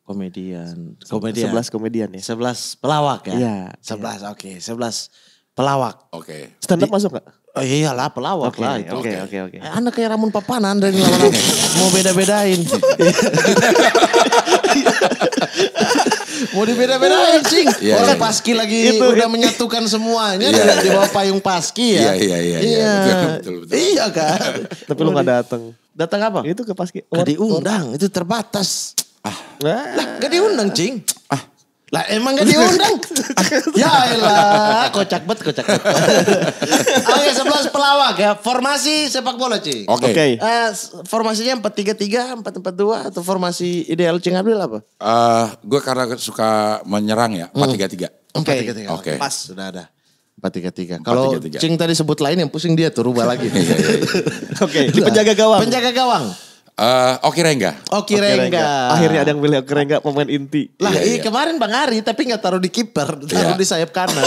Komedian. 11 komedian ya? 11 pelawak ya? Iya. 11, oke. 11 pelawak. Oke. Stand up masuk gak? Oh iyalah pelawak lah itu. Oke. Anda kayak Ramon Papanan dari lawan mau beda-bedain. Mau dibeda-bedain Cing. Oleh Paski lagi udah menyatukan semuanya di bawah payung Paski ya. Iya. Betul. Iya kan. Tapi lu gak datang. Datang apa? Itu ke Paski. Gak diundang, itu terbatas. Lah gak diundang Cing. Lah emang gak diundang? Ya elah, kocak bet. Oke 11 pelawak ya. Formasi sepak bola Cing. Oke. Formasinya 4-3-3, 4-4-2 atau formasi ideal Cing Abdel apa? Gue karena suka menyerang ya, 4-3-3. 4-3-3. Oke. Pas sudah ada. 4-3-3. Kalau 4-3-3. Cing tadi sebut lain yang pusing dia tuh rubah lagi. Oke, di penjaga gawang. Penjaga gawang. Oki Rengga. Oki Rengga. Akhirnya ada yang pilih Oki Rengga, pemain inti. Lah kemarin Bang Ari tapi gak taruh di kiper, taruh di sayap kanan.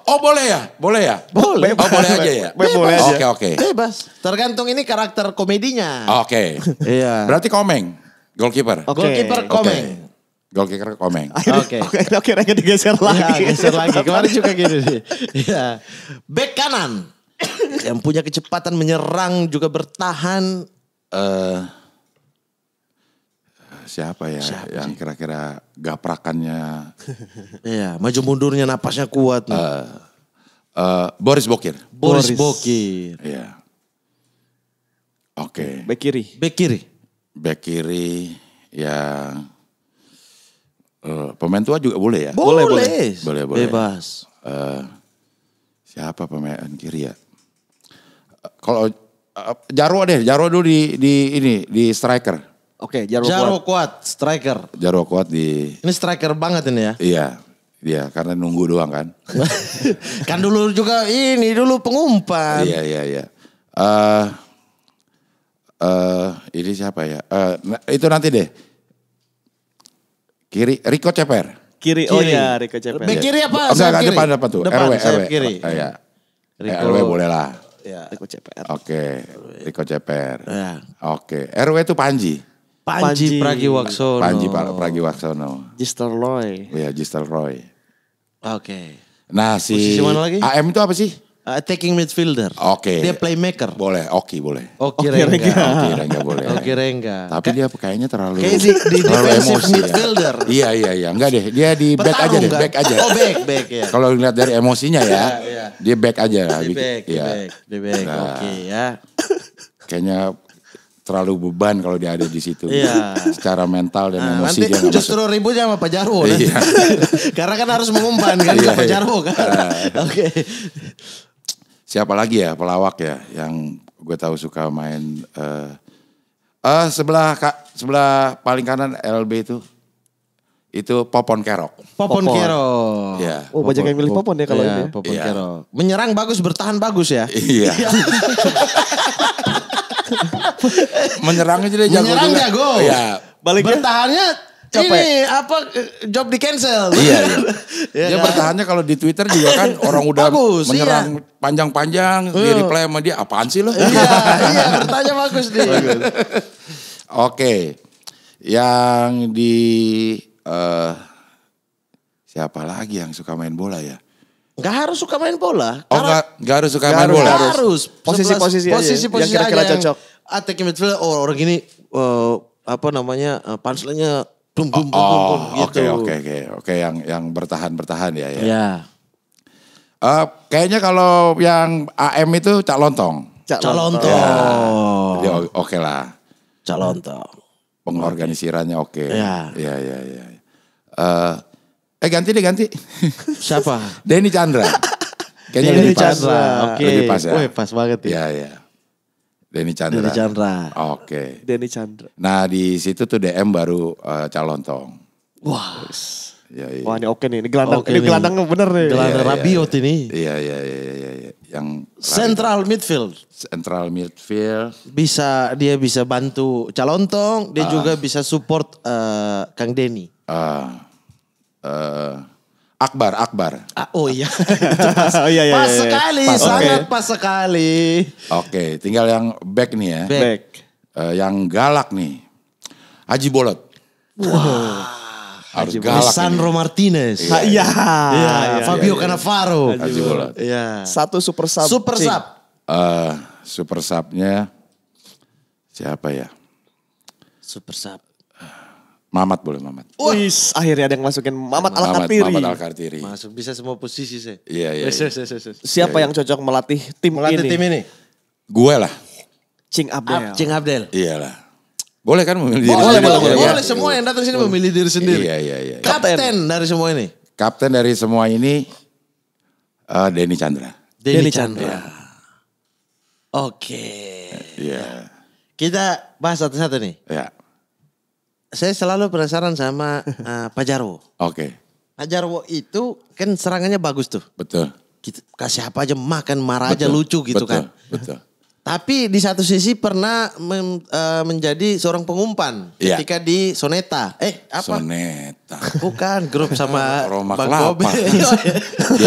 Oh boleh ya? Boleh. Boleh aja ya? Boleh aja. Oke. Bebas. Tergantung ini karakter komedinya. Oke. Iya. Berarti Komeng, goalkeeper. Goalkeeper Komeng. Goalkeeper Komeng. Oke, Rengga digeser lagi. Ya, geser lagi. Kemarin juga gini sih. Iya. Back kanan. Yang punya kecepatan menyerang juga bertahan. Siapa ya yang kira-kira gaprakannya? Iya, maju mundurnya napasnya kuat. Boris Bokir. Boris Bokir. Iya. Oke. Back kiri. Back kiri ya pemain tua juga boleh ya? Boleh. Bebas. Siapa pemain kiri ya? Kalau Jarwo dulu di striker. Oke, Jarwo Jarwo kuat. kuat, striker. Jarwo kuat di Ini striker banget ini ya. iya karena nunggu doang kan. Kan dulu juga dulu pengumpan. Iya. Ini siapa ya? Itu nanti deh. Kiri Rico Ceper. Kiri. Oh ya, Rico Ceper. Bek kiri apa? Enggak, Sayap kiri? depan apa tuh? Depan, RW. sayap kiri. Iya. Rico. RW boleh lah. Ya. Rico Ceper. Oke, Rico Ceper. Ya. Oke, RW itu Panji. Panji Pragiwaksono. Panji Pragiwaksono. Gister Loy. Iya, Gistel Roy. Oke. Nah, si Posisi mana lagi? AM itu apa sih? Attacking midfielder. Oke. Dia playmaker. Boleh, Oki boleh. Oke, Rengga. Oki Rengga boleh. Oke, Rengga. Tapi dia kayaknya terlalu Kayak di terlalu defensive emosi midfielder. ya. Iya. Enggak deh, dia di back aja Petarung deh, kan? back aja. Oh, back ya. Kalau lihat dari emosinya ya, Iya. dia back aja. Di back. Nah. Oke ya. Kayaknya terlalu beban kalau dia ada di situ. Iya. Secara mental dan emosi Nanti dia nggak justru masuk. ributnya sama Pak Jarwo. nanti. Iya. Karena kan harus mengumpan kan Iya, Pak iya. Jarwo kan. Oke. Siapa lagi ya pelawak ya yang gue tahu suka main sebelah paling kanan LB itu Popon Kerok. Popon Popon. Kero. Ya. Oh, banyak yang milih Popon ya kalau ini. Popon Iya. Kero. Menyerang bagus, bertahan bagus ya. Iya. Menyerangnya jadi jago. Menyerang juga. jago. Iya. Baliknya Bertahannya capek. ini apa job di cancel. Iya. Ya Dia kan? bertahannya kalau di Twitter juga kan orang udah Bagus, menyerang panjang-panjang, di reply sama dia apaan sih lo? Iya, bertanya bagus dia. Oke. Yang di siapa lagi yang suka main bola ya? Gak harus suka main bola. Oh enggak harus suka main bola. Harus. Posisi-posisi aja, Posisi-posisi yang kira-kira aja cocok. Attacking midfielder, orang gini apa namanya punchline-nya bum bum bum Oh, gitu. oke yang bertahan ya. Ya. Kayaknya kalau yang AM itu Cak Lontong. Calontong. Dia oke lah. Calontong. Pengorganisirannya oke. Ya. Iya. Ganti. Siapa? Denny Chandra. Kayaknya Denny lebih pas. Chandra. Oke. Lebih pas ya. Wih, pas banget ya. Iya. Denny Chandra. Denny Chandra. Oke. Denny Chandra. Nah di situ tuh DM baru Cak Lontong. Wah. Iya. Wah ini oke nih, ini gelandang, Oke ini nih. gelandang bener nih. Gelandang Iya, Rabiot ini. Iya. Yang Central midfield. central midfield. Dia bisa bantu Calontong, dia juga bisa support Kang Denny. Akbar. Oh iya. Oh iya. Pas sekali, Pas, sangat oke. pas sekali. Oke, tinggal yang back nih ya. Back. Yang galak nih. Haji Bolot. Harus galak. Lisandro Martinez. Iya. Fabio Cannavaro. Haji Bolot. Iya. Satu super sub. Super Cing. sub. Super subnya siapa ya? Super sub. Mamat boleh Mamat. Wis, akhirnya ada yang masukin Mamat Al-Kartiri. Mamat Al-Kartiri. Masuk bisa semua posisi sih. Iya. Yes. Siapa yang cocok melatih tim Melatih ini? tim ini. Gue lah. Cing Abdel. Cing Abdel. Iyalah. Boleh kan memilih diri Boleh, sendiri? boleh. Semua yang datang sini memilih diri sendiri. Iya. Kapten dari semua ini. Kapten dari semua ini Denny Chandra. Denny Chandra. Oke. Iya. Kita bahas satu-satu nih. Ya. Saya selalu penasaran sama Pak Jarwo. Oke. Pak Jarwo itu kan serangannya bagus tuh. Betul. Kita kasih apa aja makan, marah aja lucu gitu kan. Betul. Tapi di satu sisi pernah menjadi seorang pengumpan Iya. ketika di Soneta. Apa? Soneta. Bukan grup sama Roma Bang Kelapa. Kobe.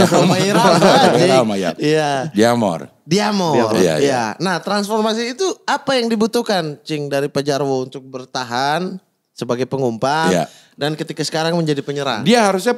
Roma Irama, ya. Iya. Diamor. Diamor. Iya. Iya. Nah, transformasi itu apa yang dibutuhkan Cing dari Pak Jarwo untuk bertahan sebagai pengumpan Iya. dan ketika sekarang menjadi penyerang? Dia harusnya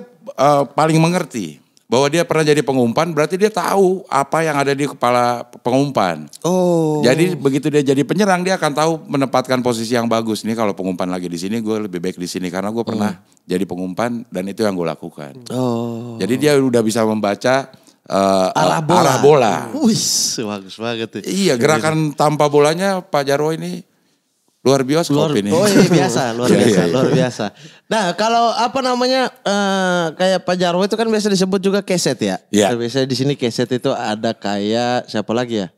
paling mengerti bahwa dia pernah jadi pengumpan, berarti dia tahu apa yang ada di kepala pengumpan. Oh. Jadi begitu dia jadi penyerang, dia akan tahu menempatkan posisi yang bagus. Nih kalau pengumpan lagi di sini, gue lebih baik di sini karena gue pernah jadi pengumpan dan itu yang gue lakukan. Oh. Jadi dia udah bisa membaca Arah bola. bola. Wih, bagus banget tuh. Iya, gerakan tanpa bolanya Pak Jarwo ini luar bioskop ini. Oh iya biasa, luar Iya, biasa, iya. luar biasa. Nah kalau apa namanya kayak Pak Jarwo itu kan biasa disebut juga keset ya. Iya. Biasanya di sini keset itu ada kayak siapa lagi ya?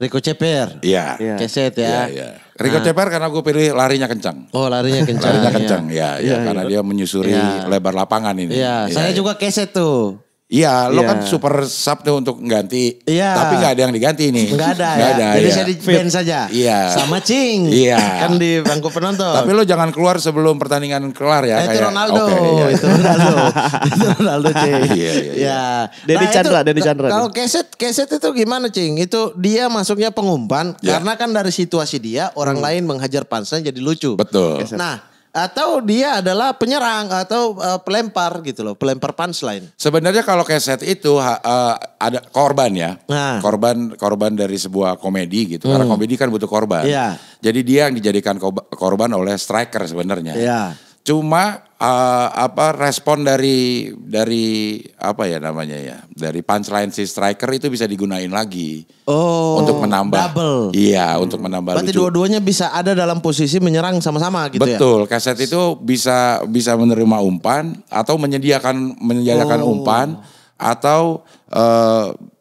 Rico Ceper. Iya. Iya. Keset ya. Iya. Rico Ceper karena gue pilih larinya kencang. Oh larinya kencang. Larinya kencang, karena dia menyusuri Iya. lebar lapangan ini. Iya, saya juga keset tuh. Iya, lo Iya. kan super sub tuh untuk ganti. Iya. Tapi gak ada yang diganti nih. Enggak ada Nggak ya. ada, Jadi iya. saya di band saja. Iya. Sama Cing. Iya. Kan di bangku penonton. Tapi lo jangan keluar sebelum pertandingan kelar ya. Itu kayak, Ronaldo, oke, iya. itu Ronaldo, itu Ronaldo Cing. Iya, iya, iya. Ya. Denny Chandra, Denny Chandra. Kalau keset itu gimana Cing? Itu dia masuknya pengumpan Ya. karena kan dari situasi dia orang lain menghajar punchline jadi lucu. Betul. Nah, atau dia adalah penyerang atau pelempar gitu loh, pelempar punchline. Sebenarnya kalau keset itu ada korban ya. Nah. Korban dari sebuah komedi gitu. Karena komedi kan butuh korban. Iya. Jadi dia yang dijadikan korban oleh striker sebenarnya. Iya. Cuma respon dari apa ya namanya ya, dari punchline si striker itu bisa digunain lagi untuk menambah double. Iya, untuk menambah Berarti lucu. dua-duanya bisa ada dalam posisi menyerang sama-sama gitu ya. Betul, keset itu bisa menerima umpan atau menyediakan umpan atau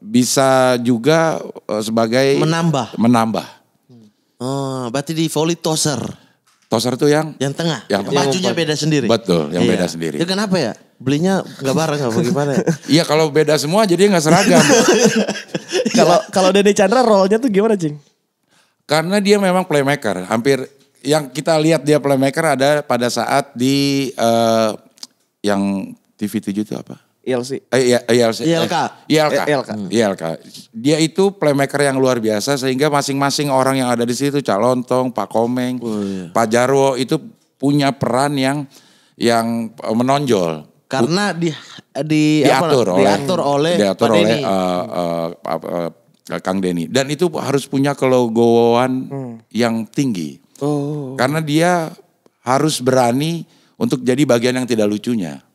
bisa juga sebagai menambah. Oh, berarti di volley tosser. Tosser itu yang Tengah. Yang tengah. Bajunya beda sendiri. Betul, yang Iya. beda sendiri. Ya kenapa ya? Belinya nggak bareng apa gimana? Iya, kalau beda semua jadi nggak seragam. Kalau Denny Chandra role-nya tuh gimana, Cing? Karena dia memang playmaker. Hampir yang kita lihat dia playmaker ada pada saat di yang TV7 itu apa? ILC. ILC. ILK. ILK. Dia itu playmaker yang luar biasa sehingga masing-masing orang yang ada di situ, Cak Lontong, Pak Komeng, Pak Jarwo itu punya peran yang menonjol. Karena diatur oleh Denny. Kang Denny. Dan itu harus punya kelogoan yang tinggi. Karena dia harus berani untuk jadi bagian yang tidak lucunya.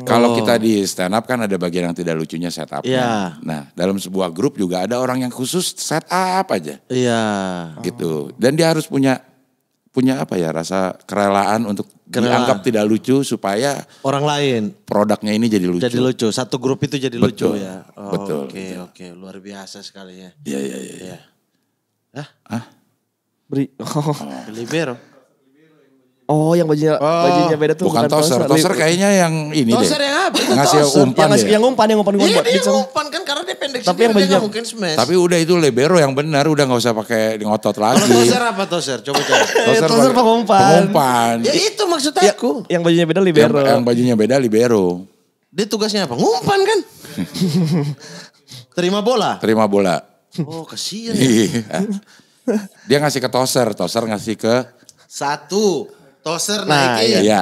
Kalau kita di stand up kan ada bagian yang tidak lucunya setup-nya. Iya. Nah, dalam sebuah grup juga ada orang yang khusus setup aja. Iya. Gitu. Dan dia harus punya rasa kerelaan untuk dianggap tidak lucu supaya Orang lain produknya ini jadi lucu. jadi lucu. Satu grup itu jadi lucu Betul. ya. Betul. Oke. Luar biasa sekali ya. Iya. Libero. Oh, yang bajunya beda tuh Bukan toser. Toser kayaknya yang ini Toser deh. yang apa? Ngasih Toser. umpan deh. yang umpan. Iya dia umpan kan karena dia pendek Tapi sendiri, yang dia bajunya- nggak mungkin smash. Tapi udah itu libero yang benar, udah nggak usah pakai ngotot Kalau lagi. toser apa toser? Coba. Toser pakai pengumpan. pengumpan. Ya itu maksud Ya, aku. yang bajunya beda libero. Yang bajunya beda libero. Dia tugasnya apa? Ngumpan kan? Terima bola. Terima bola. Oh kasihan ya. Iya. Dia ngasih ke toser ngasih ke Satu. Toser Nah, naikin. iya.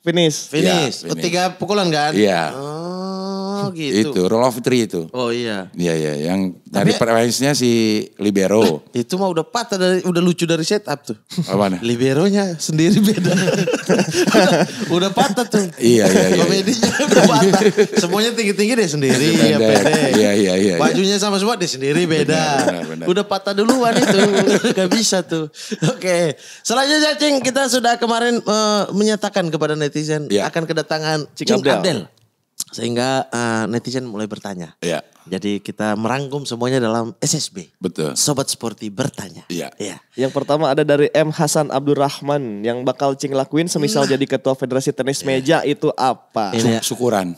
Finish. Finish. Iya, Oh, 3 pukulan kan? Iya. Oh gitu. Itu rule of three itu. Oh iya. Iya, yang dari preferensinya si libero. Itu mah udah patah udah lucu dari setup tuh. Apa nih? Liberonya sendiri beda. udah patah tuh. Iya. Komedinya udah patah. Semuanya tinggi-tinggi deh sendiri. Ya, Pendek. pendek. Iya. Bajunya sama semua deh sendiri beda. Benar. Udah patah duluan itu. Gak bisa tuh. Oke. Selanjutnya Cing, kita sudah kemarin menyatakan kepada netizen Iya. akan kedatangan Cing Cing Abdel. Abdel. Sehingga netizen mulai bertanya. Iya. Jadi kita merangkum semuanya dalam SSB. Betul. Sobat Sporty bertanya. Iya. Yang pertama ada dari M. Hasan Abdurrahman. Yang bakal Cing lakuin semisal jadi ketua Federasi Tenis Meja itu apa? Ini ya. Syukuran.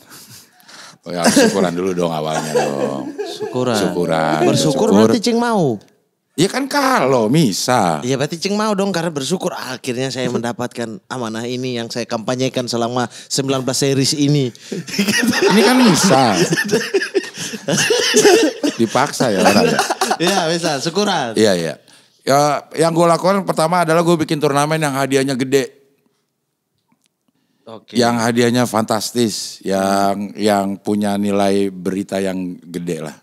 Oh ya, syukuran dulu dong awalnya dong. Syukuran. Bersyukur Syukur. berarti Cing mau. Ya kan kalau misal. Iya berarti Cing mau dong karena bersyukur akhirnya saya mendapatkan amanah ini yang saya kampanyekan selama 19 series ini. Ini kan misal. Dipaksa ya orang. Iya bisa syukuran. Iya. Ya, yang gue lakukan pertama adalah gue bikin turnamen yang hadiahnya gede. Oke. Yang hadiahnya fantastis. Yang punya nilai berita yang gede lah.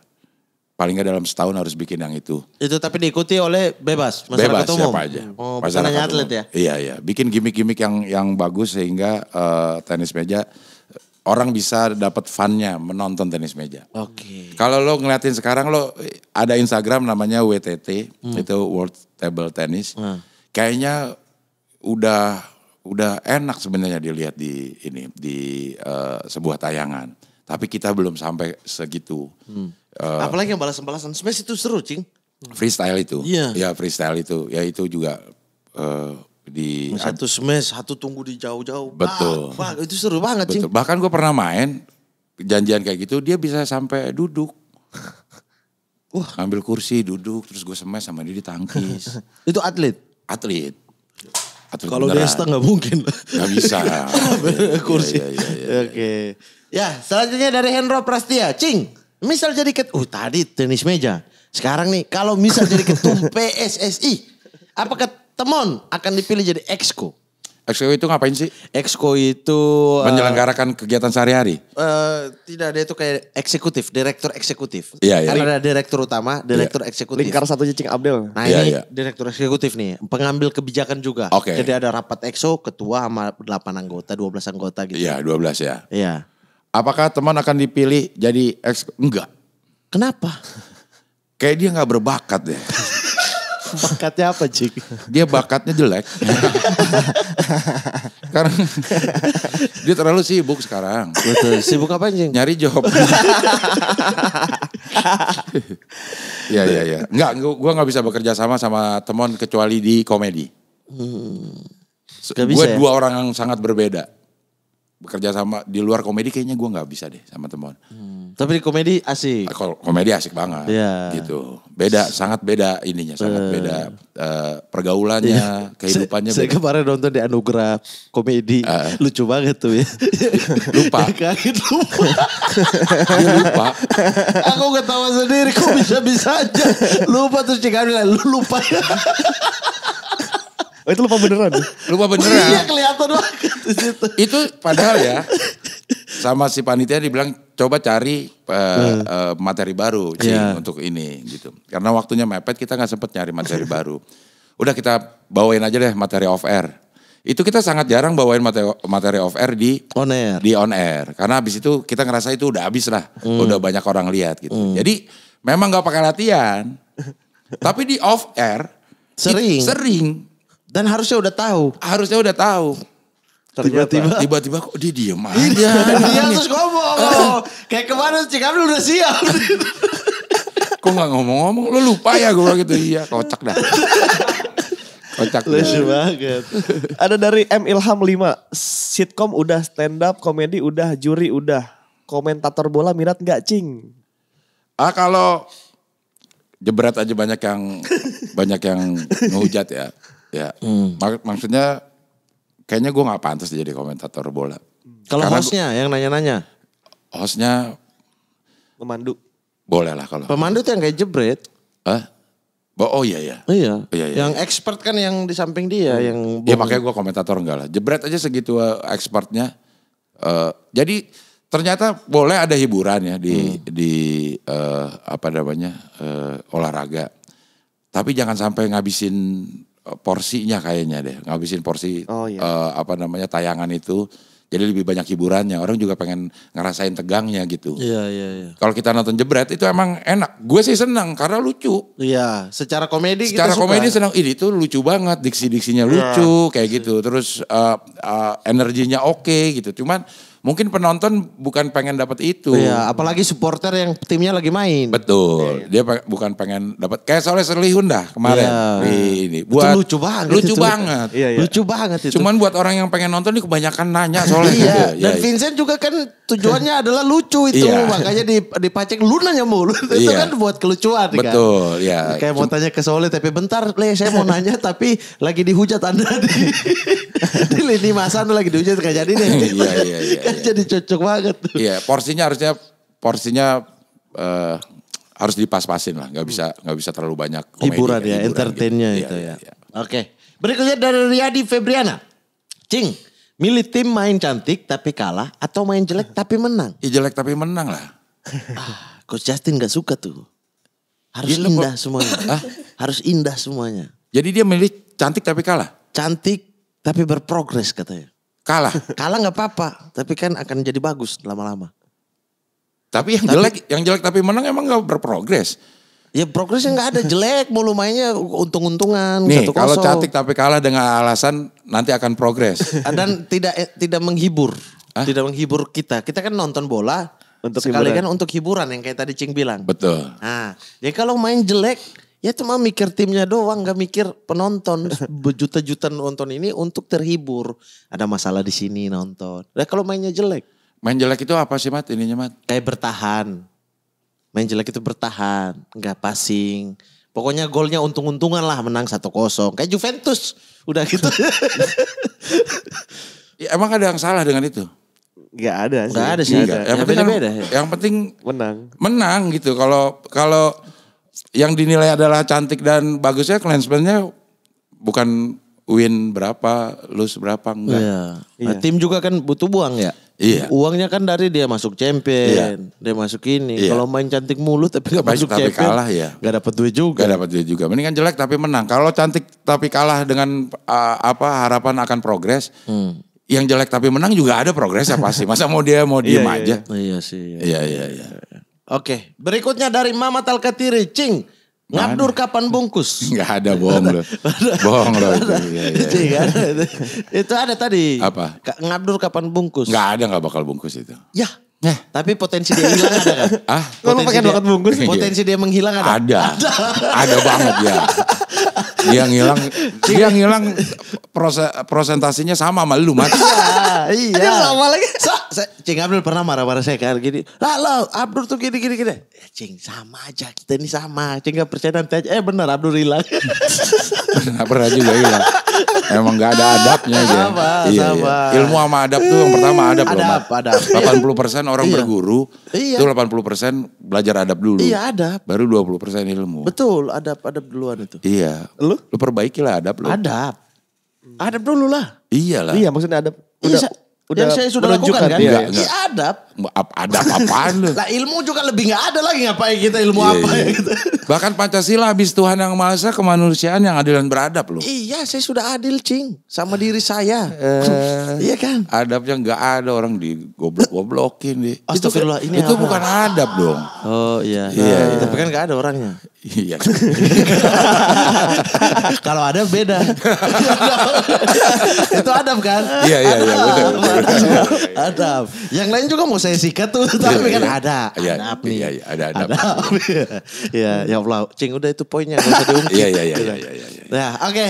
Paling nggak dalam setahun harus bikin yang itu. Itu tapi diikuti oleh bebas masyarakat Bebas umum. siapa aja. Oh, bukan Masyarakat hanya atlet umum. ya. Iya. Bikin gimmick-gimmick yang bagus sehingga tenis meja orang bisa dapat fun-nya menonton tenis meja. Oke. Kalau lo ngeliatin sekarang lo ada Instagram namanya WTT, itu World Table Tennis. Kayaknya udah enak sebenarnya dilihat di sebuah tayangan. Tapi kita belum sampai segitu. Apalagi yang balasan-balasan smash itu seru Cing. Freestyle itu. Iya. Ya freestyle itu. Ya itu juga di Satu smash, satu tunggu di jauh-jauh. Betul. Pak, itu seru banget sih. betul. Bahkan gue pernah main janjian kayak gitu, dia bisa sampai duduk. Wah. Ambil kursi, duduk, terus gue smash sama dia ditangkis. Itu atlet. Atlet Kalau beneran. Desta nggak mungkin. Gak bisa. Kursi. Iya. Oke. Ya, selanjutnya dari Hendro Prastia. Cing, misal jadi tadi tenis meja. Sekarang nih, kalau misal jadi ketum PSSI, apakah Temon akan dipilih jadi exco? Exco itu ngapain sih? Exco itu Menyelenggarakan kegiatan sehari-hari? tidak, dia itu kayak eksekutif, direktur eksekutif. Iya, iya. Kan ada direktur utama, direktur eksekutif. Lingkar satunya Cing Abdel. Nah Iya, ini iya. direktur eksekutif nih, pengambil kebijakan juga. Oke. Jadi ada rapat exco, ketua sama 8 anggota, 12 anggota gitu. Iya 12 ya. Iya. Apakah teman akan dipilih jadi exco? Enggak. Kenapa? Kayak dia gak berbakat deh. Bakatnya apa Cing? Dia bakatnya jelek. Karena dia terlalu sibuk sekarang. Betul. Sibuk apa anjing? Nyari job. Iya. Enggak, gue gak bisa bekerja sama teman kecuali di komedi. Gak Gue bisa ya? dua orang yang sangat berbeda. Bekerja sama di luar komedi kayaknya gue gak bisa deh sama teman. Tapi di komedi asik. Kalau komedi asik banget Iya. gitu. Beda, sangat beda ininya, sangat beda pergaulannya, kehidupannya Saya beda. kemarin nonton di Anugerah Komedi. Lucu banget tuh ya. Lupa. Kaget lupa. Dia lupa. Aku ketawa sendiri kok bisa-bisa aja. Lupa terus Cik bilang, lu lupa ya. Oh itu lupa beneran? Lupa Iya beneran. kelihatan banget di situ. Itu padahal ya, sama si panitia dibilang coba cari materi baru Cing, Iya. untuk ini gitu. Karena waktunya mepet kita nggak sempet nyari materi baru. Udah kita bawain aja deh materi off air. Itu kita sangat jarang bawain materi off air di On air. on air. Karena habis itu kita ngerasa itu udah habis lah. Udah banyak orang lihat gitu. Jadi memang nggak pakai latihan. Tapi di off air sering. Dan harusnya udah tahu. Harusnya udah tahu. Tiba-tiba kok dia diem aja. Dia terus ngomong. Kayak kemarin Cik Abdul udah siap. Kok gak ngomong-ngomong? Lu lupa ya gue bilang gitu. Iya kocak dah. Kocak dah. Lucu banget. Ada dari M Ilham 5. Sitkom udah, stand up, komedi udah, juri udah. Komentator bola minat gak Cing? Kalau jebret aja banyak yang ngehujat ya. Ya, maksudnya kayaknya gue gak pantas jadi komentator bola. Kalau Karena hostnya yang nanya-nanya. Hostnya Pemandu. boleh lah kalau. Pemandu tuh yang kayak jebret. Oh iya ya. Iya. Iya. Yang expert kan yang di samping dia. Yang Ya makanya gue komentator enggak lah. Jebret aja segitu expertnya. Jadi ternyata boleh ada hiburan ya di olahraga. Tapi jangan sampai ngabisin porsinya kayaknya deh. Ngabisin porsi tayangan itu. Jadi lebih banyak hiburannya. Orang juga pengen ngerasain tegangnya gitu. Iya. Kalau kita nonton jebret itu emang enak. Gue sih senang karena lucu. Iya, secara komedi Secara kita komedi suka. senang. Ini tuh lucu banget. Diksi-diksinya lucu kayak gitu. Terus energinya oke gitu. Cuman mungkin penonton bukan pengen dapat itu. Iya, apalagi supporter yang timnya lagi main. Betul. Dia bukan pengen dapat kayak Soleh Serlihun dah kemarin. Ini Itu lucu banget. Lucu banget. Iya. Lucu banget itu. Cuman buat orang yang pengen nonton ini kebanyakan nanya Soleh. Iya, gitu. dan Vincent juga kan tujuannya adalah lucu itu. Iya. Makanya dipacek lu nanya mulu. Itu Iya. kan buat kelucuan kan. Betul, ya. Kayak mau tanya ke Soleh tapi bentar, saya mau nanya tapi lagi dihujat Anda di lini masa Anda lagi dihujat kayak jadi nih. Iya. Kan jadi cocok banget tuh. Iya, porsinya harus dipas-pasin lah, nggak bisa terlalu banyak komedi, Hiburan ya, hiburan entertainnya gitu. itu Iya, ya. iya. Oke. Berikutnya dari Riyadi Febriana. Cing, milih tim main cantik tapi kalah atau main jelek tapi menang? Ya jelek tapi menang lah. Coach Justin gak suka tuh. Harus Gila, indah semuanya. Harus indah semuanya. Jadi dia milih cantik tapi kalah. Cantik tapi berprogres katanya. Kalah. Kalah gak apa-apa, tapi kan akan jadi bagus lama-lama. Tapi yang jelek tapi menang emang gak berprogres. Ya progresnya gak ada, jelek mulu mainnya untung-untungan. Nih 1-0. kalau cantik tapi kalah dengan alasan nanti akan progres. Dan tidak menghibur. Tidak menghibur kita. Kita kan nonton bola Untuk sekali hiburan. kan untuk hiburan yang kayak tadi Cing bilang. Betul. Nah, jadi kalau main jelek Ya cuma mikir timnya doang, gak mikir penonton. Berjuta-juta nonton ini untuk terhibur. Ada masalah di sini nonton. Nah kalau mainnya jelek. Main jelek itu apa sih Mat ininya Mat? Kayak bertahan. Main jelek itu bertahan. Gak passing. Pokoknya golnya untung-untungan lah menang 1-0. Kayak Juventus. Udah gitu. Ya, emang ada yang salah dengan itu? Gak ada sih. Gak ada sih. Enggak. Yang penting beda-beda. yang penting Menang gitu. Kalau yang dinilai adalah cantik dan bagusnya clansman-nya bukan win berapa, lose berapa, enggak. Iya. Nah, tim juga kan butuh uang ya. Iya. Uangnya kan dari dia masuk champion, dia masuk ini. Iya. Kalau main cantik mulu tapi gak masuk tapi champion, kalah ya. gak dapat duit juga. Gak dapat duit juga. Mendingan jelek tapi menang. Kalau cantik tapi kalah dengan harapan akan progres. Yang jelek tapi menang juga ada progresnya pasti. Masa mau diem aja. Iya sih. Iya. Oke, berikutnya dari Mama Talkatiri, Cing. Ngabdur kapan bungkus? Enggak ada, bohong lo. Bohong lo itu. Iya. Cing, ada. Itu ada tadi. Apa? Ngabdur kapan bungkus? Enggak ada, enggak bakal bungkus itu. Ya. Tapi potensi dia hilang ada kan? Kalau pakai bakat bungkus. Potensi dia menghilang ada? Ada banget ya. Dia ngilang prosentasinya sama sama lu Mat. Iya. Aja sama lagi. Cing Abdul pernah marah-marah saya kan gini. Lah Abdul tuh gini. Cing sama aja, kita ini sama. Cing gak percaya nanti aja. Benar Abdul hilang. Pernah juga hilang. Emang gak ada adabnya aja. Sama. Ilmu sama adab tuh yang pertama adab loh Mat. Adab. 80% orang berguru. Iya. Itu 80% belajar adab dulu. Iya adab. Baru 20% ilmu. Betul adab duluan itu. Iya. Lu perbaikilah adab lu. Adab dulu lah. Iyalah. Iya maksudnya ada. Udah yang saya sudah lakukan kan? Iya. Iya adab. Adab apaan lu? Lah ilmu juga lebih gak ada lagi ngapain kita ilmu apa ya gitu. Bahkan Pancasila habis Tuhan yang Maha Esa kemanusiaan yang adil dan beradab loh. Iya saya sudah adil Cing. Sama diri saya. Iya kan? Adabnya gak ada orang digoblok-goblokin. Astagfirullah, ini itu apa? bukan adab dong. Oh iya. Iya. Tapi kan gak ada orangnya. Iya. Kalau ada beda. Itu adab kan? Iya betul. Adab. Yang lain juga mau saya sikat tuh, tapi kan ada. Adab nih. Iya, ada adab. Iya, ya Allah. Cing udah itu poinnya, gak usah diungkit. Iya. Nah, oke.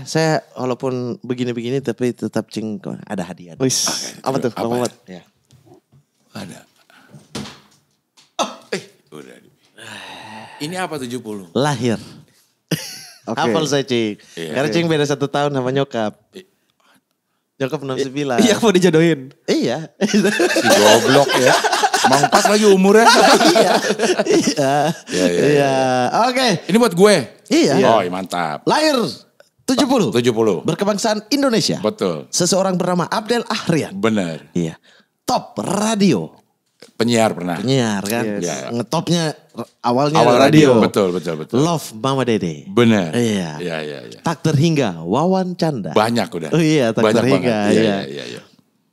Saya walaupun begini-begini tapi tetap Cing ada hadiah. Wis, apa tuh? Bang Muhammad. Ya. Ada. Udah. Ini apa 70? Lahir. Oke. Hafal saya Cing. Iya. Karena Cing beda 1 tahun sama nyokap. Nyokap 69. Iya mau dijodohin. Iya. Si goblok ya. Emang pas lagi umurnya. Iya. Oke. Ini buat gue. Iya. Oh mantap. Lahir 70. 70. Berkebangsaan Indonesia. Betul. Seseorang bernama Abdel Ahrian. Bener. Iya. Top radio. Penyiar pernah. Penyiar kan. Yes. Ngetopnya awalnya Awal radio. Betul. Love Mama Dede. Bener. Iya. Iya. Tak terhingga Wawan Canda. Banyak udah. Oh iya, tak Banyak terhingga. banget. Iya. Iya.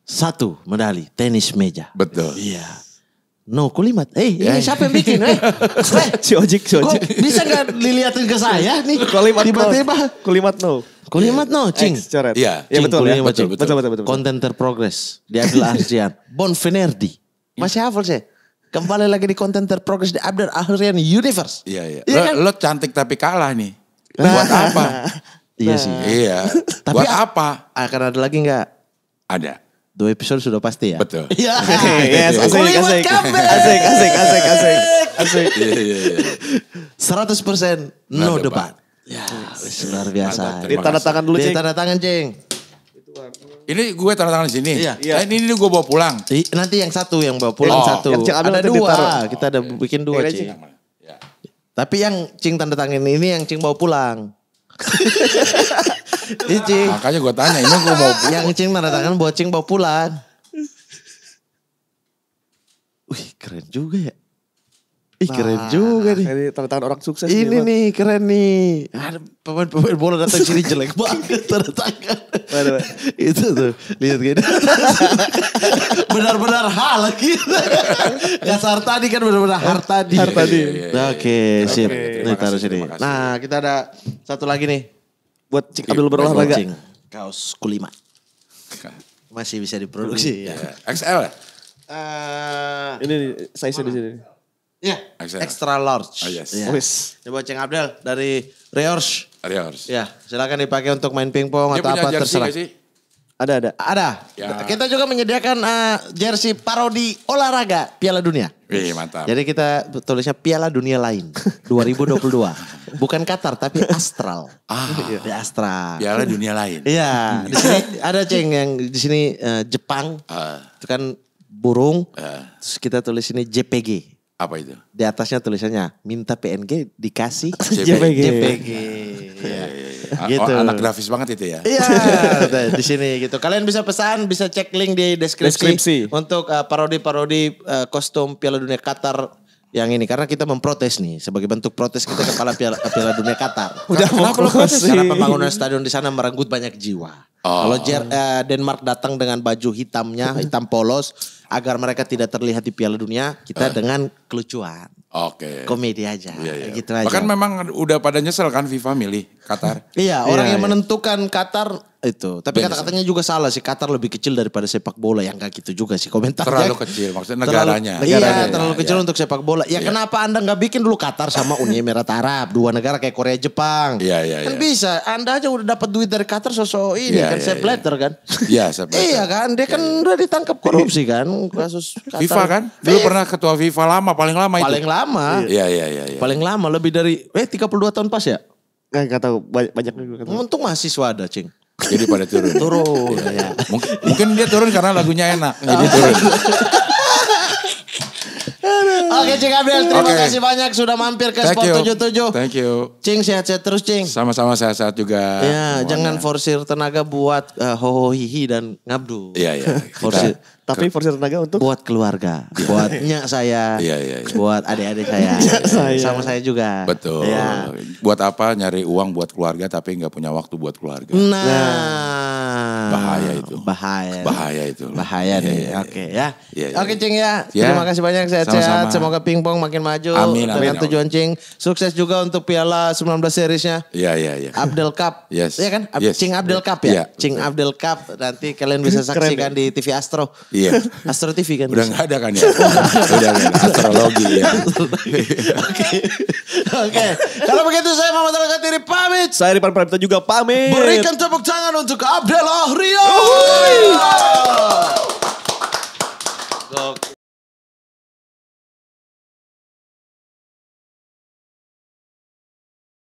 1 medali tenis meja. Betul. Iya. No kulimat. Ini siapa yang bikin? Si Ojik. Kok bisa gak dilihatin ke saya nih? Kulimat Tiba-tiba. Kulimat no. Kulimat no, Cing. X coret. Iya. Iya betul ya. Kulimat, Cing. Betul. Konten terprogres di Abdel Ahrian. Bon Fenerdi. Masih hafal saya. Kembali lagi di konten terprogres di Abdel Ahrian Universe. Iya. Iya kan? Lo cantik tapi kalah nih. Buat apa? Iya sih. Iya. Tapi Buat apa? Akan ada lagi gak? Ada. 2 episode sudah pasti ya? Betul. Iya. Yes, asik. Asik. Iya. 100% no No debat. Ya, luar biasa. Mantap, Di tanda tangan dulu Di Cing. tanda tangan, Cing. Ini gue tanda tangan di sini. Iya. Nah, ini gue bawa pulang. Nanti yang satu yang bawa pulang Oh. satu. Yang Cing ambil Ada nanti 2. ditaruh. Kita ada bikin 2, Ini, Cing. Ya. Tapi yang Cing tanda tangan ini yang Cing bawa pulang. Ini Cing. Makanya gue tanya, ini gue mau Yang Cing tanda tangan buat Cing bawa pulang. Wih, keren juga ya. Ih, keren juga nih. Ini tanda tangan orang sukses. Ini nih keren nih. Ada pemain bola datang sini jelek banget tanda tangan. Itu tuh lihat gini. Benar-benar hal gitu. Gak Sartadi kan benar-benar Hartadi. Oke, sip. Nih taruh sini. terima kasih. Nah kita ada satu lagi nih. Buat Cing Abdul berolahraga. Cing. Kaos kulimat. Masih bisa diproduksi ya. XL ya? Ini nih, size di sini. Iya, extra large. Oh, yes. Ya. Ini buat Ceng Abdel dari Riors. Ya, silakan dipakai untuk main pingpong atau apa terserah. Sih? Ada. Ya. Kita juga menyediakan jersey parodi olahraga Piala Dunia. Wih, mantap. Jadi kita tulisnya Piala Dunia lain 2022. Bukan Qatar tapi Astral. Di Astral. Piala Dunia lain. Iya, di sini ada Ceng yang di sini Jepang. Itu kan burung. Terus kita tulis ini JPG. Apa itu? Di atasnya tulisannya minta PNG dikasih JPG. Iya. Gitu. Anak grafis banget itu ya. Iya, di sini gitu. Kalian bisa pesan, bisa cek link di deskripsi. Untuk parodi-parodi kostum Piala Dunia Qatar yang ini. Karena kita memprotes nih, sebagai bentuk protes kita kepala Piala Dunia Qatar. Udah mau protes. Karena pembangunan stadion di sana merenggut banyak jiwa. Kalau Denmark datang dengan baju hitamnya, hitam polos, agar mereka tidak terlihat di Piala Dunia, kita dengan kelucuan. Oke. Komedi aja, gitu aja. Bahkan memang udah pada nyesel kan FIFA milih Qatar. Iya, orang yang menentukan Qatar itu. Tapi kata-katanya juga salah sih. Qatar lebih kecil daripada sepak bola. Yang gak gitu juga sih komentarnya. Terlalu kecil, maksudnya negaranya. Terlalu kecil untuk sepak bola. Ya kenapa Anda gak bikin dulu Qatar sama Uni Emirat Arab. Dua negara kayak Korea Jepang. Kan bisa. Anda aja udah dapat duit dari Qatar sosok ini kan. Sepp Blatter kan. Iya, Sepp Blatter. Iya kan. Dia kan udah ditangkap korupsi kan. Kasus Qatar. FIFA kan. Dulu pernah ketua FIFA lama, paling lama itu. Paling lama. Iya. Paling lama lebih dari 32 tahun pas ya. Gak tahu banyak juga. Untung mahasiswa ada, Cing. Jadi pada turun. Ya. Mungkin dia turun karena lagunya enak. Jadi turun. Oke Cing Abdel, terima kasih banyak sudah mampir ke Sport 77. Thank you. Cing sehat-sehat terus Cing. Sama-sama sehat-sehat juga. Ya, jangan forsir tenaga buat hohihi dan ngabdu. Iya. Tapi forsir tenaga untuk buat keluarga, buat nyak saya, buat adik-adik saya, sama saya juga. Betul. Ya. Buat apa nyari uang buat keluarga tapi nggak punya waktu buat keluarga? Bahaya itu. Bahaya nih. Oke ya. Oke Cing ya. Terima kasih banyak, sehat-sehat. Semoga pingpong makin maju. Amin. Dengan tujuan Cing. Sukses juga untuk Piala 19 seriesnya. Iya. Abdel Cup. Yes. Iya kan? Yes. Cing Abdel Cup ya. Cing Abdel Cup. Nanti kalian bisa saksikan di TV Astro. Iya. Astro TV kan. Udah nggak ada kan ya? Udah nggak ada. Astrologi ya. Oke. Kalau begitu saya Muhammad Al-Katiri pamit. Saya Ripan Pramita juga pamit. Berikan tepuk tangan untuk Abdel Rio. Gokil.